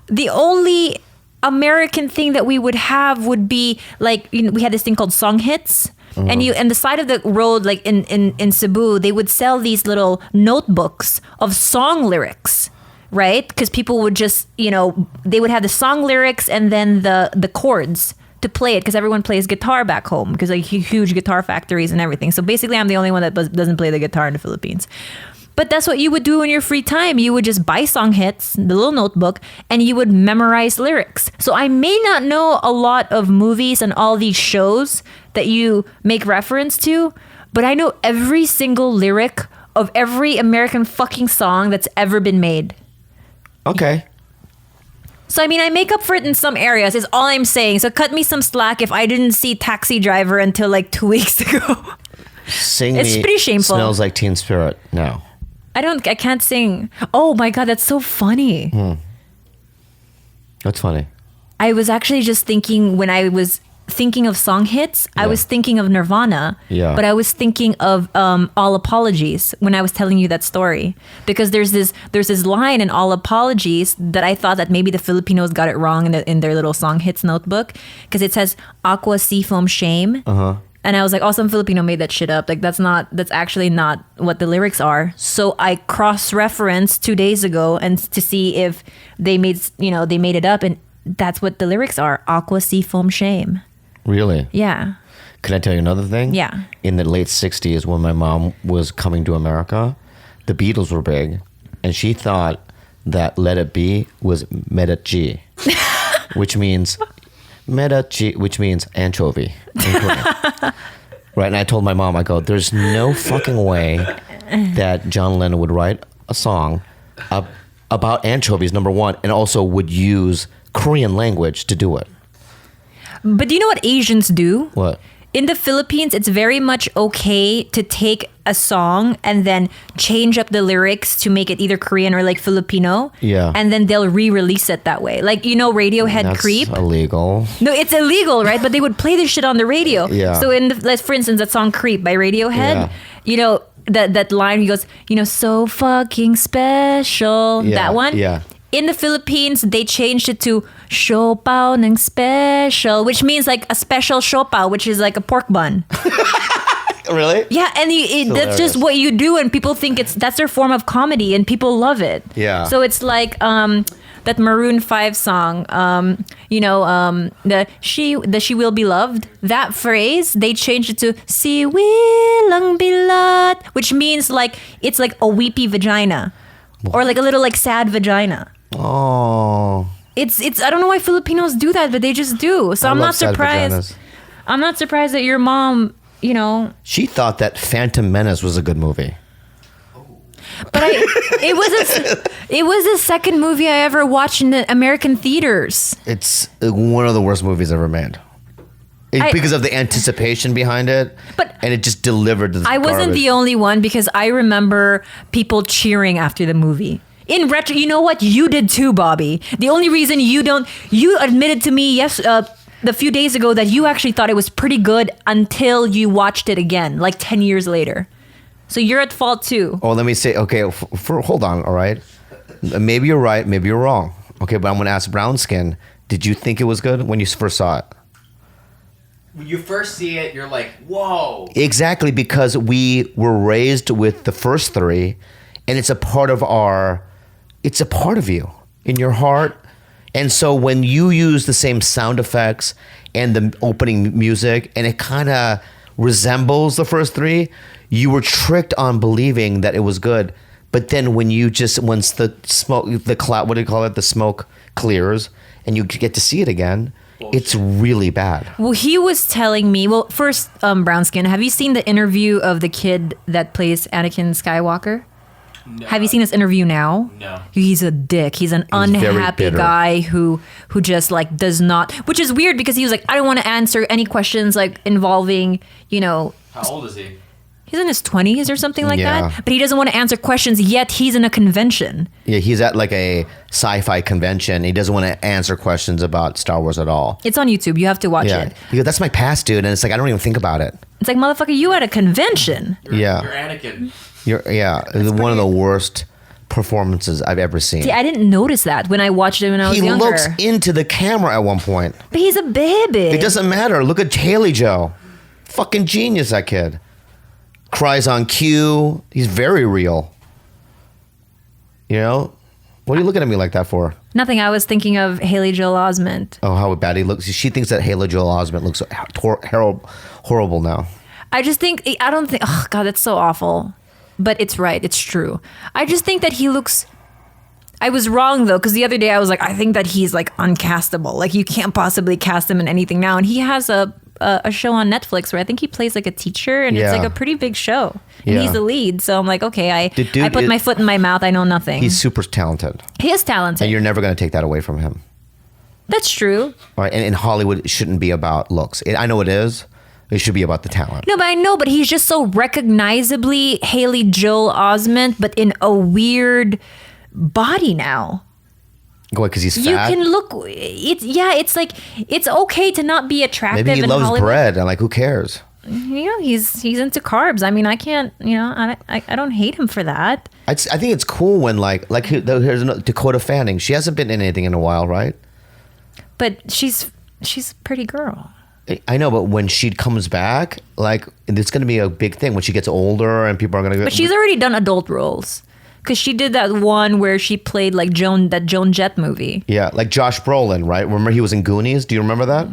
the only American thing that we would have would be like, we had this thing called song hits. And the side of the road, like in Cebu, they would sell these little notebooks of song lyrics, right? Because people would just, they would have the song lyrics and then the chords to play it because everyone plays guitar back home because like huge guitar factories and everything. So basically, I'm the only one that doesn't play the guitar in the Philippines. But that's what you would do in your free time. You would just buy song hits, the little notebook, and you would memorize lyrics. So I may not know a lot of movies and all these shows that you make reference to, but I know every single lyric of every American fucking song that's ever been made.
Okay.
So, I mean, I make up for it in some areas, is all I'm saying. So cut me some slack if I didn't see Taxi Driver until like 2 weeks ago. It's pretty shameful.
Smells Like Teen Spirit now.
I can't sing. Oh my God, that's so funny.
That's funny.
I was actually just thinking when I was thinking of song hits, I was thinking of Nirvana.
Yeah.
But I was thinking of All Apologies when I was telling you that story. Because there's this line in All Apologies that I thought that maybe the Filipinos got it wrong in their little song hits notebook. Because it says, Aqua Seafoam Shame.
Uh-huh.
And I was like, oh, some Filipino made that shit up. Like, that's actually not what the lyrics are. So I cross-referenced 2 days ago and to see if they made it up. And that's what the lyrics are. Aqua Seafoam Shame.
Really?
Yeah.
Can I tell you another thing?
Yeah.
In the late 60s, when my mom was coming to America, the Beatles were big. And she thought that Let It Be was Meta G, which means... which means anchovy in Korean. Right, and I told my mom, I go, there's no fucking way that John Lennon would write a song about anchovies, number one, and also would use Korean language to do it.
But do you know what Asians do?
What?
In the Philippines, it's very much okay to take a song and then change up the lyrics to make it either Korean or like Filipino.
Yeah.
And then they'll re-release it that way. Like, Radiohead
That's
Creep.
illegal.
No, it's illegal, right? But they would play this shit on the radio.
Yeah.
So for instance, that song Creep by Radiohead, that line, he goes, so fucking special.
Yeah,
That one.
yeah.
In the Philippines, they changed it to siopao ng special, which means like a special siopao, which is like a pork bun.
Really?
Yeah, and that's just what you do, and people think that's their form of comedy, and people love it.
Yeah.
So it's like that Maroon 5 song, the She Will Be Loved. That phrase, they changed it to Si Wilang Bilat, which means like it's like a weepy vagina, or like a little like sad vagina.
Oh.
It's I don't know why Filipinos do that, but they just do. So I'm
love
not
sad
surprised.
vaginas.
I'm not surprised that your mom,
She thought that Phantom Menace was a good movie.
but it was the second movie I ever watched in the American theaters.
It's one of the worst movies ever made. Because of the anticipation behind it, and it just delivered the
I wasn't
garbage.
the only one, because I remember people cheering after the movie. In retro, you know what? You did too, Bobby. The only reason you admitted to me a few days ago that you actually thought it was pretty good until you watched it again, like 10 years later. So you're at fault too.
Oh, let me say, okay, hold on, all right? Maybe you're right, maybe you're wrong. Okay, but I'm going to ask Brown Skin, did you think it was good when you first saw it?
When you first see it, you're like, whoa.
Exactly, because we were raised with the first three, and it's a part of you, in your heart. And so when you use the same sound effects and the opening music, and it kind of resembles the first three, you were tricked on believing that it was good. But then once the smoke, the cloud, what do you call it? The smoke clears and you get to see it again, it's really bad.
Well, he was telling me, first, Brown Skin, have you seen the interview of the kid that plays Anakin Skywalker?
No.
Have you seen this interview now?
No.
He's a dick. He's an unhappy guy who just like does not, which is weird because he was like, I don't want to answer any questions like involving,
How old is he?
He's in his 20s or something like
Yeah.
that. But he doesn't want to answer questions, yet he's in a convention.
Yeah, he's at like a sci-fi convention. He doesn't want to answer questions about Star Wars at all.
It's on YouTube. You have to watch
Yeah,
it.
he goes, that's my past, dude. And it's like, I don't even think about it.
It's like, motherfucker, you at a convention.
Yeah.
You're Anakin.
It's one of the worst performances I've ever seen.
See, I didn't notice that when I watched it when I was
He
younger.
looks into the camera at one point.
But he's a baby.
It doesn't matter. Look at Haley Joe. Fucking genius, that kid. Cries on cue. He's very real. You know? What are you looking at me like that for?
Nothing. I was thinking of Haley Joel Osment.
Oh, how bad he looks. She thinks that Haley Joel Osment looks horrible now.
I don't think, oh God, that's so awful. But it's right. It's true. I just think that he looks, I was wrong though, because the other day I was like, I think that he's like uncastable. Like you can't possibly cast him in anything now. And he has a show on Netflix where I think he plays like a teacher, and it's like a pretty big show. And
Yeah.
he's the lead. So I'm like, okay, I
dude
put my foot in my mouth. I know nothing.
He's super talented.
He is talented.
And you're never going to take that away from him.
That's true.
All right? And in Hollywood, it shouldn't be about looks. I know it is. It should be about the talent.
No, but he's just so recognizably Haley Joel Osment, but in a weird body now.
Because he's fat?
You can look. It's like it's okay to not be attractive.
Maybe he
in
loves
Hollywood.
bread. And like, who cares?
You know, he's into carbs. I mean, I can't. You know, I don't hate him for that.
I think it's cool when here's Dakota Fanning. She hasn't been in anything in a while, right?
But she's a pretty girl.
I know, but when she comes back, like it's going to be a big thing when she gets older and people are going to.
But she's already done adult roles. Because she did that one where she played like Joan Jett movie. Yeah,
like Josh Brolin, right? Remember he was in Goonies? Do you remember that?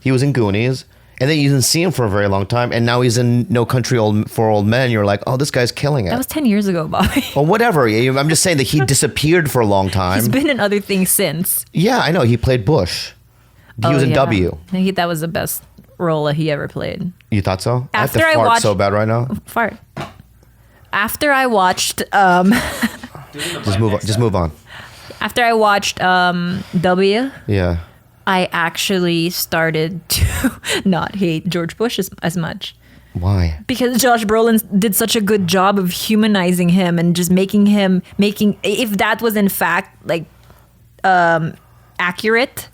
He was in Goonies. And then you didn't see him for a very long time. And now he's in No Country for Old Men. You're like, oh, this guy's killing it.
That was 10 years ago, Bobby.
Well, whatever. I'm just saying that he disappeared for a long time.
He's been in other things since.
Yeah, I know. He played Bush. He was in W.
That was the best role that he ever played.
You thought so?
After
I have to fart
watched,
so bad right now.
Fart. After I watched
Just move on.
After I watched W,
Yeah.
I actually started to not hate George Bush as much.
Why?
Because Josh Brolin did such a good job of humanizing him and just making if that was in fact like accurate,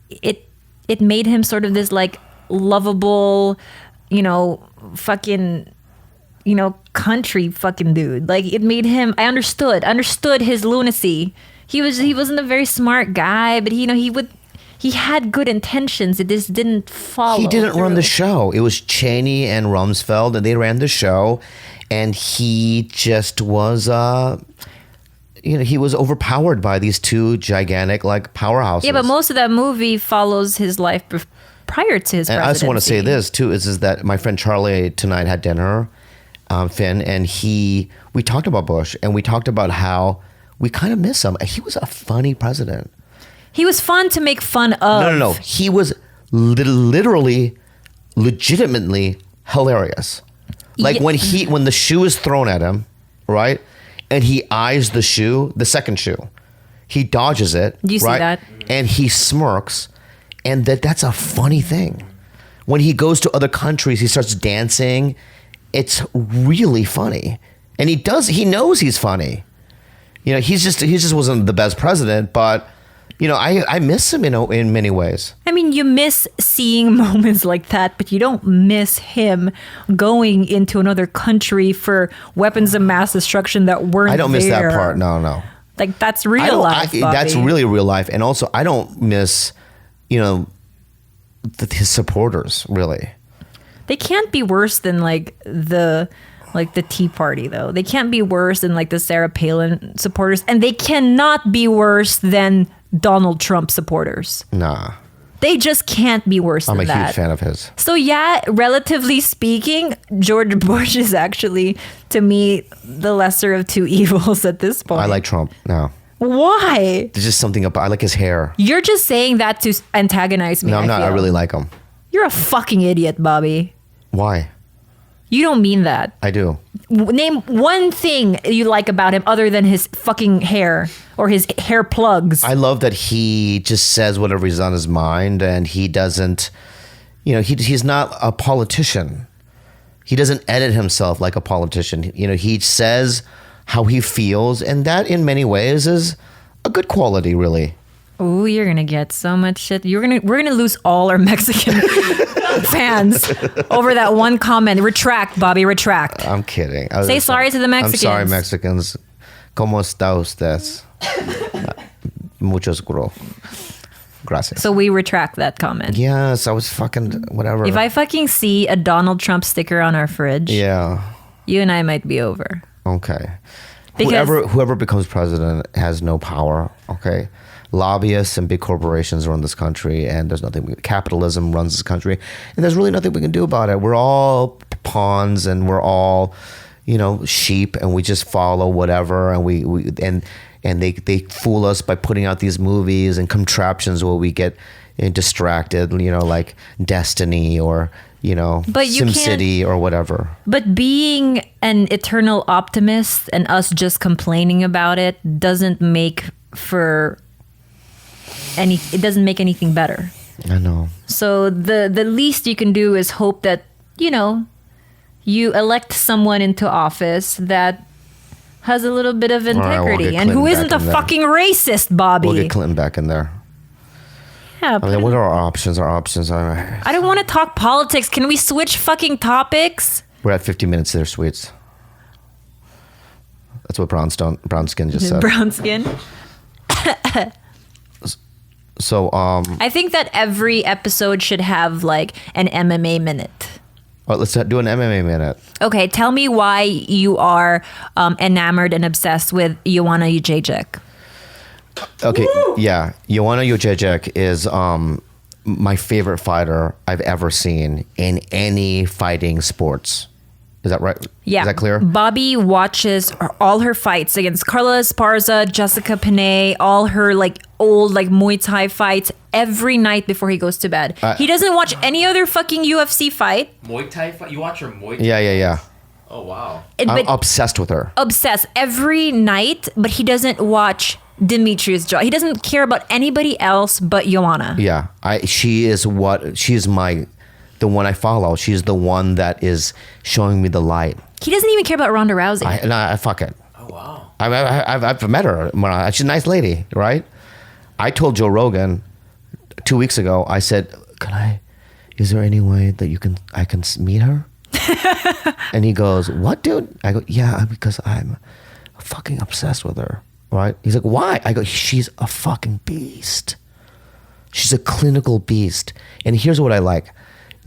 it made him sort of this like lovable, fucking, country fucking dude. Like it made him, I understood his lunacy. He wasn't a very smart guy, but he had good intentions. It just didn't follow.
He didn't run the show. It was Cheney and Rumsfeld, and they ran the show. And he just was, he was overpowered by these two gigantic like powerhouses.
Yeah, but most of that movie follows his life prior to his presidency.
And I just want to say this too: is that my friend Charlie tonight had dinner, Finn, and we talked about Bush, and we talked about how we kind of miss him. He was a funny president.
He was fun to make fun of.
No. He was legitimately hilarious. Like when the shoe is thrown at him, right? And he eyes the shoe, the second shoe. He dodges it.
Do you see
right?
that?
And he smirks. And that's a funny thing. When he goes to other countries, he starts dancing. It's really funny. And he knows he's funny. You know, he just wasn't the best president, but you know, I miss him in many ways.
I mean, you miss seeing moments like that, but you don't miss him going into another country for weapons of mass destruction that weren't.
I don't miss
there.
that part. No.
Like that's real life. Bobby.
That's really real life, and also I don't miss, you know, his supporters really.
They can't be worse than like the Tea Party though. They can't be worse than like the Sarah Palin supporters, and they cannot be worse than Donald Trump supporters.
Nah.
They just can't be worse than that.
I'm a huge fan of his.
So yeah, relatively speaking, George Bush is actually, to me, the lesser of two evils at this point.
I like Trump now.
Why?
There's just something about I like his hair.
You're just saying that to antagonize me.
No, I'm not. I
feel.
really like him.
You're a fucking idiot, Bobby.
Why?
You don't mean that.
I do.
Name one thing you like about him other than his fucking hair or his hair plugs.
I love that he just says whatever's on his mind, and he doesn't, you know, he's not a politician. He doesn't edit himself like a politician. You know, he says how he feels, and that in many ways is a good quality, really.
Ooh, you're gonna get so much shit. We're gonna lose all our Mexican fans over that one comment. Retract, Bobby, retract.
I'm kidding.
Say sorry to the Mexicans.
I'm sorry, Mexicans. ¿Cómo está usted? Muchos gracias.
So we retract that comment.
Yes, I was fucking whatever.
If I fucking see a Donald Trump sticker on our fridge,
yeah,
you and I might be over.
Okay.
Because
whoever becomes president has no power. Okay. Lobbyists and big corporations run this country, and there's nothing. Capitalism runs this country, and there's really nothing we can do about it. We're all pawns, and we're all, you know, sheep, and we just follow whatever, and they fool us by putting out these movies and contraptions where we get distracted, you know, like Destiny or, you know, SimCity or whatever.
But being an eternal optimist and us just complaining about it doesn't make for it doesn't make anything better.
I know.
So the least you can do is hope that, you know, you elect someone into office that has a little bit of integrity and who isn't a fucking racist, Bobby.
We'll get Clinton back in there.
Yeah.
I mean, what are our options? Our options are...
I don't want to talk politics. Can we switch fucking topics?
We're at 50 minutes there, sweets. That's what Brown Skin just said.
Brown Skin?
So,
I think that every episode should have like an MMA minute.
Oh, let's do an MMA minute.
Okay, tell me why you are enamored and obsessed with Joanna Jędrzejczyk.
Okay, yeah. Joanna Jędrzejczyk is my favorite fighter I've ever seen in any fighting sports. Is that right?
Yeah.
Is that clear?
Bobby watches all her fights against Carla Esparza, Jessica Penne, all her like old like Muay Thai fights every night before he goes to bed. He doesn't watch any other fucking UFC fight.
Muay Thai fight? You watch her Muay Thai?
Yeah.
Oh, wow.
I'm obsessed with her.
Obsessed every night, but he doesn't watch Demetrius Johnson. He doesn't care about anybody else but Joanna.
Yeah. She is the one I follow. She's the one that is showing me the light.
He doesn't even care about Ronda Rousey.
I fuck it.
Oh, wow.
I've met her. She's a nice lady, right? I told Joe Rogan 2 weeks ago, I said, is there any way that I can meet her? And he goes, what, dude? I go, yeah, because I'm fucking obsessed with her, right? He's like, why? I go, she's a fucking beast. She's a clinical beast. And here's what I like.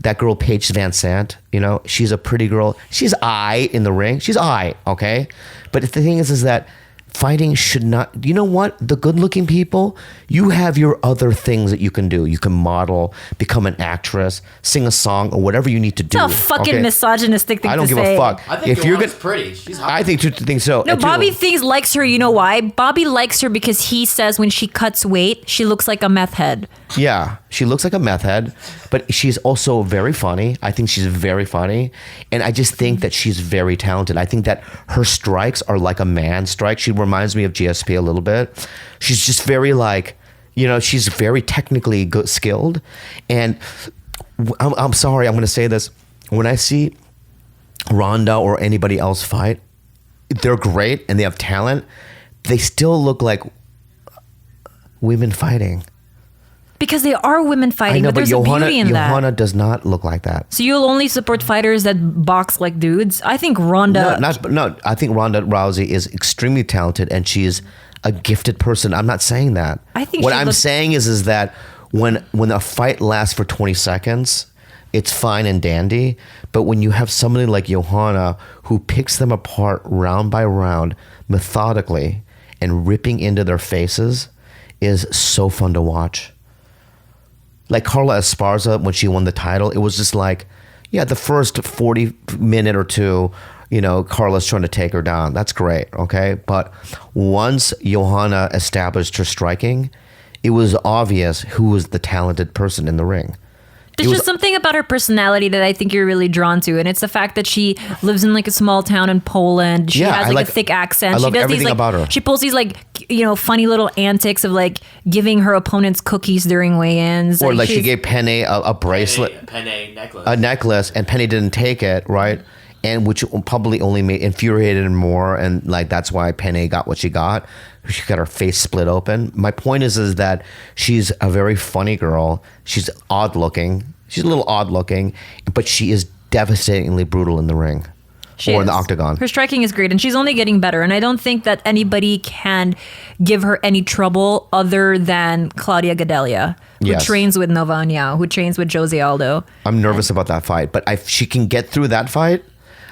That girl, Paige Van Sant, you know, she's a pretty girl. She's in the ring. She's okay? But the thing is that fighting should not... You know what? The good-looking people, you have your other things that you can do. You can model, become an actress, sing a song, or whatever you need to do.
It's a fucking misogynistic thing to say.
I don't give a fuck.
I think Joanna's pretty. She's hot.
I think so.
No, Bobby likes her. You know why? Bobby likes her because he says when she cuts weight, she looks like a meth head.
Yeah, she looks like a meth head, but she's also very funny. I think she's very funny. And I just think that she's very talented. I think that her strikes are like a man's strike. She reminds me of GSP a little bit. She's just very like, you know, she's very technically skilled. And I'm sorry, I'm going to say this. When I see Ronda or anybody else fight, they're great and they have talent. They still look like women fighting.
Because they are women fighting,
I know,
but there's
Johanna,
a beauty in that.
Johanna does not look like that.
So you'll only support fighters that box like dudes? I think Ronda...
No, I think Ronda Rousey is extremely talented and she's a gifted person. I'm not saying that.
I think
what
she
I'm
looks-
saying is that when a fight lasts for 20 seconds, it's fine and dandy. But when you have somebody like Johanna who picks them apart round by round, methodically, and ripping into their faces is so fun to watch. Like Khalyla Esparza, when she won the title, it was just like, yeah, the first 40 minute or two, Khalyla's trying to take her down. That's great, okay? But once Johanna established her striking, it was obvious who was the talented person in the ring.
There's just something about her personality that I think you're really drawn to, and it's the fact that she lives in like a small town in Poland. She has like a thick accent.
I love
she does
everything
these, like,
about her.
She pulls these funny little antics of like giving her opponents cookies during weigh-ins.
Or like she gave Penny a bracelet,
Penny necklace.
a necklace, and Penny didn't take it, right? And which probably only infuriated her more, and like that's why Penny got what she got. She got her face split open. My point is that she's a very funny girl. She's odd looking. She's a little odd looking, but she is devastatingly brutal in the ring or in the octagon.
Her striking is great, and she's only getting better. And I don't think that anybody can give her any trouble other than Claudia Gadelha, who trains with Nova União, who trains with Jose Aldo.
I'm nervous about that fight, but if she can get through that fight,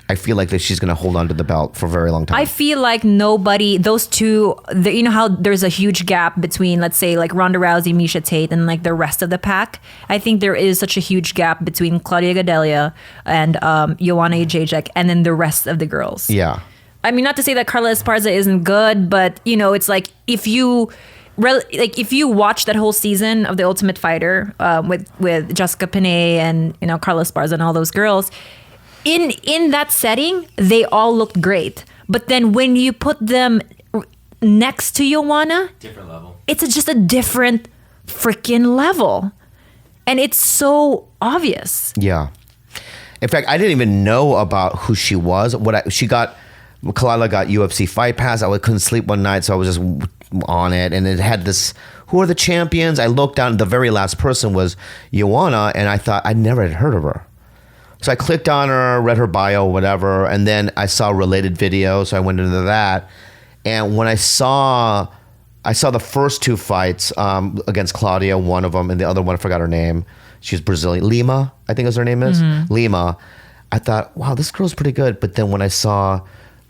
I feel like that she's going to hold on to the belt for a very long time.
I feel like those two, you know how there's a huge gap between, let's say, like Ronda Rousey, Miesha Tate, and like the rest of the pack. I think there is such a huge gap between Claudia Gadelha and Joanna Jędrzejczyk and then the rest of the girls.
Yeah.
I mean, not to say that Khalyla Esparza isn't good, but, it's like if you watch that whole season of The Ultimate Fighter with Jessica Penne and, Khalyla Esparza and all those girls, in that setting, they all looked great. But then when you put them next to Joanna,
different level.
It's just a different freaking level. And it's so obvious.
Yeah. In fact, I didn't even know about who she was. Khalyla got UFC Fight Pass. I couldn't sleep one night, so I was just on it. And it had this, who are the champions? I looked down, the very last person was Joanna, and I thought, I never had heard of her. So I clicked on her, read her bio, whatever, and then I saw related videos, so I went into that. And when I saw the first two fights against Claudia, one of them, and the other one, I forgot her name. She's Brazilian. Lima, I think is her name is. Mm-hmm. Lima. I thought, wow, this girl's pretty good. But then when I saw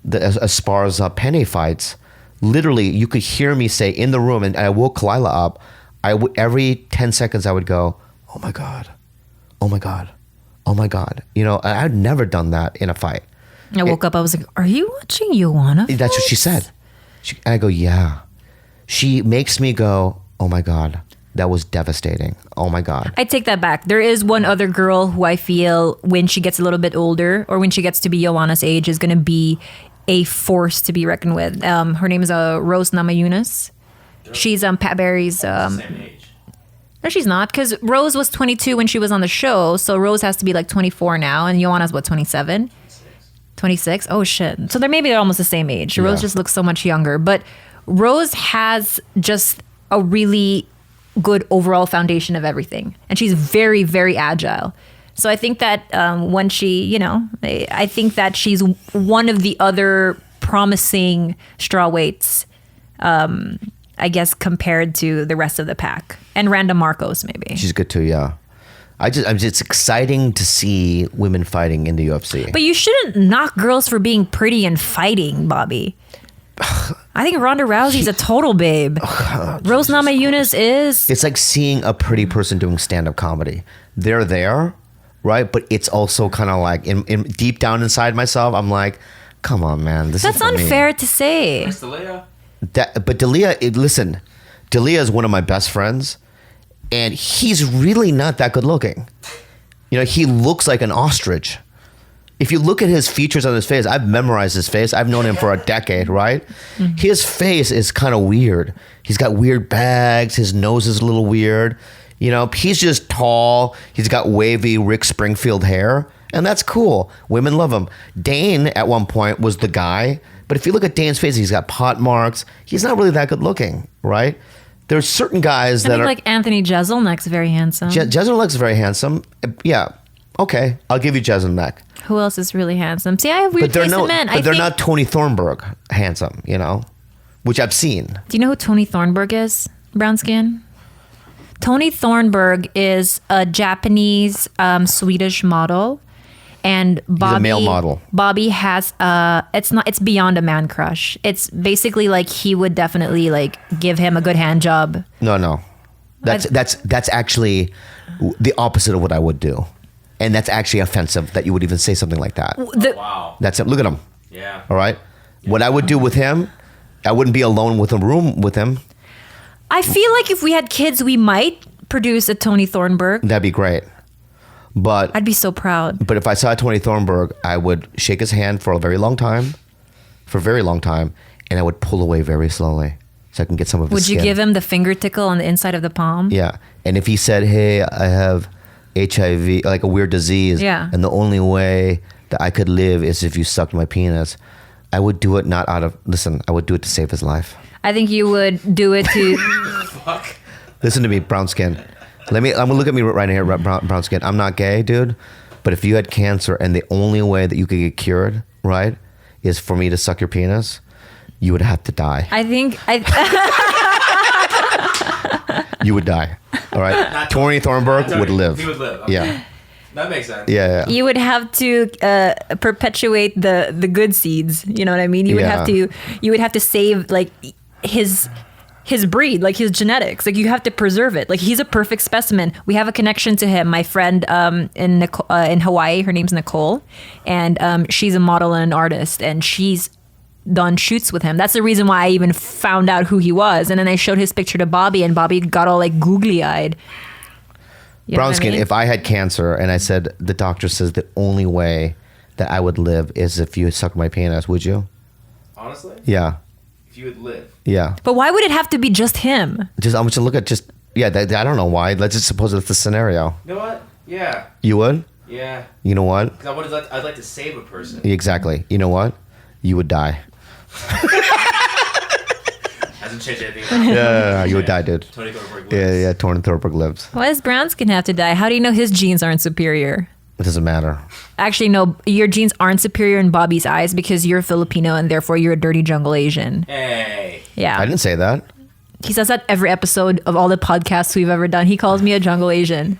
the Esparza Penny fights, literally you could hear me say in the room, and I woke Khalyla up, every 10 seconds I would go, oh my God, oh my God. Oh my God. I'd never done that in a fight.
I woke up, I was like, are you watching Joanna?
That's what she said. I go, yeah. She makes me go, oh my God, that was devastating. Oh my God.
I take that back. There is one other girl who I feel when she gets a little bit older or when she gets to be Joanna's age is going to be a force to be reckoned with. Her name is Rose Namajunas. She's Pat Barry's...
Same age.
No, she's not, because Rose was 22 when she was on the show, so Rose has to be like 24 now, and Joanna's what, 27? 26? Oh shit. So they're almost the same age. Rose just looks so much younger, but Rose has just a really good overall foundation of everything, and she's very, very agile. So I think that when she, I think that she's one of the other promising strawweights, I guess, compared to the rest of the pack. And Randa Marcos, maybe.
She's good too, yeah. It's exciting to see women fighting in the UFC.
But you shouldn't knock girls for being pretty and fighting, Bobby. I think Ronda Rousey's a total babe. Rose Namajunas is.
It's like seeing a pretty person doing stand-up comedy. They're there, right? But it's also kind of like, in deep down inside myself, I'm like, come on, man.
That's unfair to say.
Where's D'Elia?
But D'Elia, listen, D'Elia is one of my best friends, and he's really not that good looking. He looks like an ostrich. If you look at his features on his face, I've memorized his face. I've known him for a decade, right? Mm-hmm. His face is kind of weird. He's got weird bags. His nose is a little weird. You know, he's just tall. He's got wavy Rick Springfield hair, and that's cool. Women love him. Dane at one point was the guy, but if you look at Dane's face, he's got pot marks. He's not really that good looking, right? There's certain guys that are
like Anthony Jeselnik's very handsome.
Jeselnik's very handsome. Yeah, okay, I'll give you Jeselnik.
Who else is really handsome? See, I have weird taste in men.
But they're not Tony Thornburg handsome, you know, which I've seen.
Do you know who Tony Thornburg is? Brown skin. Tony Thornburg is a Japanese Swedish model, and Bobby.
He's a male model.
Bobby has it's beyond a man crush. It's basically like he would definitely like give him a good hand job.
No, that's actually the opposite of what I would do, and that's actually offensive that you would even say something like that.
Wow.
That's it. Look at him.
Yeah.
All right. Yeah. What I would do with him, I wouldn't be alone with a room with him.
I feel like if we had kids, we might produce a Tony Thornburg.
That'd be great. But
I'd be so proud.
But if I saw Tony Thornburg, I would shake his hand for a very long time, and I would pull away very slowly so I can get some of his
Would you
skin.
give him the finger tickle on the inside of the palm?
Yeah. And if he said, hey, I have HIV, like a weird disease, and the only way that I could live is if you sucked my penis, I would do it not out of, I would do it to save his life.
I think you would do it to...
Fuck.
Listen to me, brown skin. I'm gonna look at me right here, brown skin. I'm not gay, dude. But if you had cancer and the only way that you could get cured, right, is for me to suck your penis, you would have to die. You would die. All right. Tony Thornburg would live.
He would live. Okay.
Yeah.
That makes sense.
Yeah.
You would have to perpetuate the good seeds. You know what I mean? You would have to save like his breed, like his genetics. Like you have to preserve it. Like he's a perfect specimen. We have a connection to him. My friend in Hawaii, her name's Nicole, and she's a model and an artist, and she's done shoots with him. That's the reason why I even found out who he was. And then I showed his picture to Bobby, and Bobby got all like googly eyed.
Brown skin, if I had cancer and I said, the doctor says the only way that I would live is if you suck my penis, would you?
Honestly?
Yeah.
If you would live.
Yeah.
But why would it have to be just him?
I want you to look at I don't know why. Let's just suppose that's the scenario.
You know what? Yeah.
You would?
Yeah.
You know what?
Because I'd like to save a person.
Exactly. You know what? You would die.
Hasn't changed anything.
Yeah, you would die, dude.
Tony Thornburg lives.
Yeah, Tony Thornburg lives.
Why does brown skin have to die? How do you know his genes aren't superior?
It doesn't matter.
Actually, no, your genes aren't superior in Bobby's eyes because you're Filipino and therefore you're a dirty jungle Asian.
Hey.
Yeah.
I didn't say that.
He says that every episode of all the podcasts we've ever done. He calls me a jungle Asian.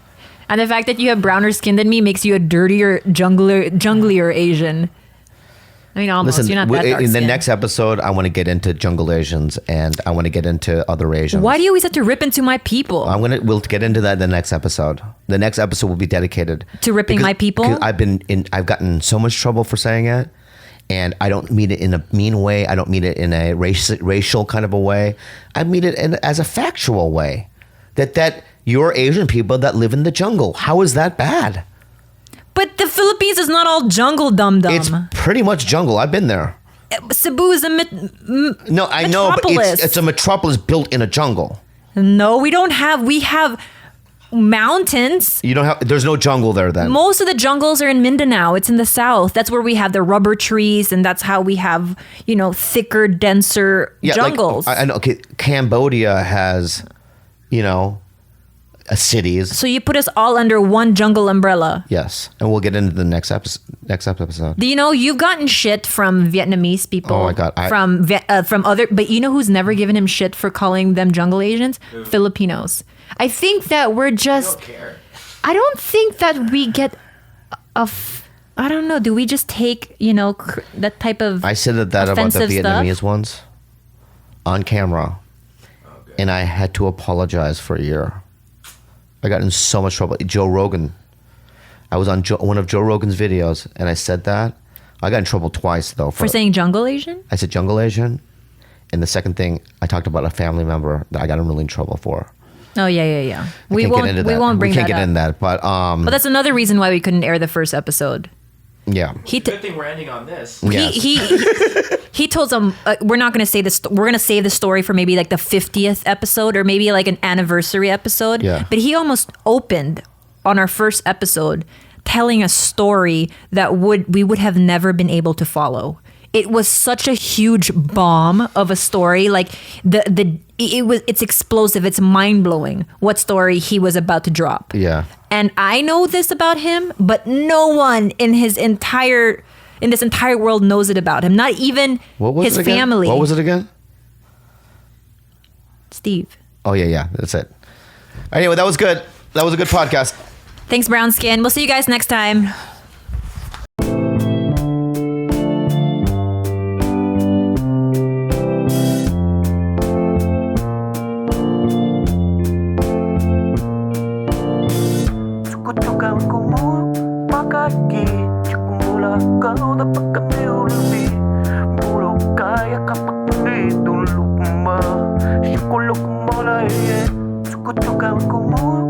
And the fact that you have browner skin than me makes you a dirtier junglier Asian. I mean, almost.
Listen,
you're not that dark
in the
skin.
next episode, I want to get into jungle Asians and I want to get into other Asians.
Why do you always have to rip into my people?
We'll get into that in the next episode. The next episode will be dedicated
to ripping my people.
I've gotten so much trouble for saying it, and I don't mean it in a mean way. I don't mean it in a racial kind of a way. I mean it as a factual way. That you're Asian people that live in the jungle. How is that bad?
But the Philippines is not all jungle, dum-dum.
It's pretty much jungle. I've been there.
Cebu is a
No, I know, but it's a metropolis built in a jungle.
No, we don't have. We have mountains.
You don't have. There's no jungle there then.
Most of the jungles are in Mindanao. It's in the south. That's where we have the rubber trees, and that's how we have thicker, denser jungles.
I know. Okay, Cambodia has, cities.
So you put us all under one jungle umbrella.
Yes, and we'll get into the next episode.
Do you know you've gotten shit from Vietnamese people?
Oh my God,
from other, but you know who's never given him shit for calling them jungle Asians?
Who?
Filipinos. I think that we're just.
I don't care.
I don't think that we get I don't know. Do we just take that type of?
I said that about the Vietnamese
stuff?
ones on camera,
Okay.
and I had to apologize for a year. I got in so much trouble. Joe Rogan. I was on one of Joe Rogan's videos, and I said that. I got in trouble twice, though.
For saying jungle Asian?
I said jungle Asian. And the second thing, I talked about a family member that I got really in trouble for.
Oh, yeah.
We won't bring that up.
But
But
that's another reason why we couldn't air the first episode.
Yeah.
Good thing we're ending on this.
Yes.
He told them we're not going to say this. We're going to save the story for maybe like the 50th episode or maybe like an anniversary episode.
Yeah.
But he almost opened on our first episode telling a story that we would have never been able to follow. It was such a huge bomb of a story. Like it's explosive. It's mind blowing what story he was about to drop.
Yeah.
And I know this about him, but no one in this entire world knows it about him. Not even his family.
What was it again?
Steve.
Oh yeah, that's it. Anyway, that was good. That was a good podcast.
Thanks, Brown Skin. We'll see you guys next time.
Kaya kapag nitulog mo, sikulog mo na iyan. Sukot yung gawin ko mo.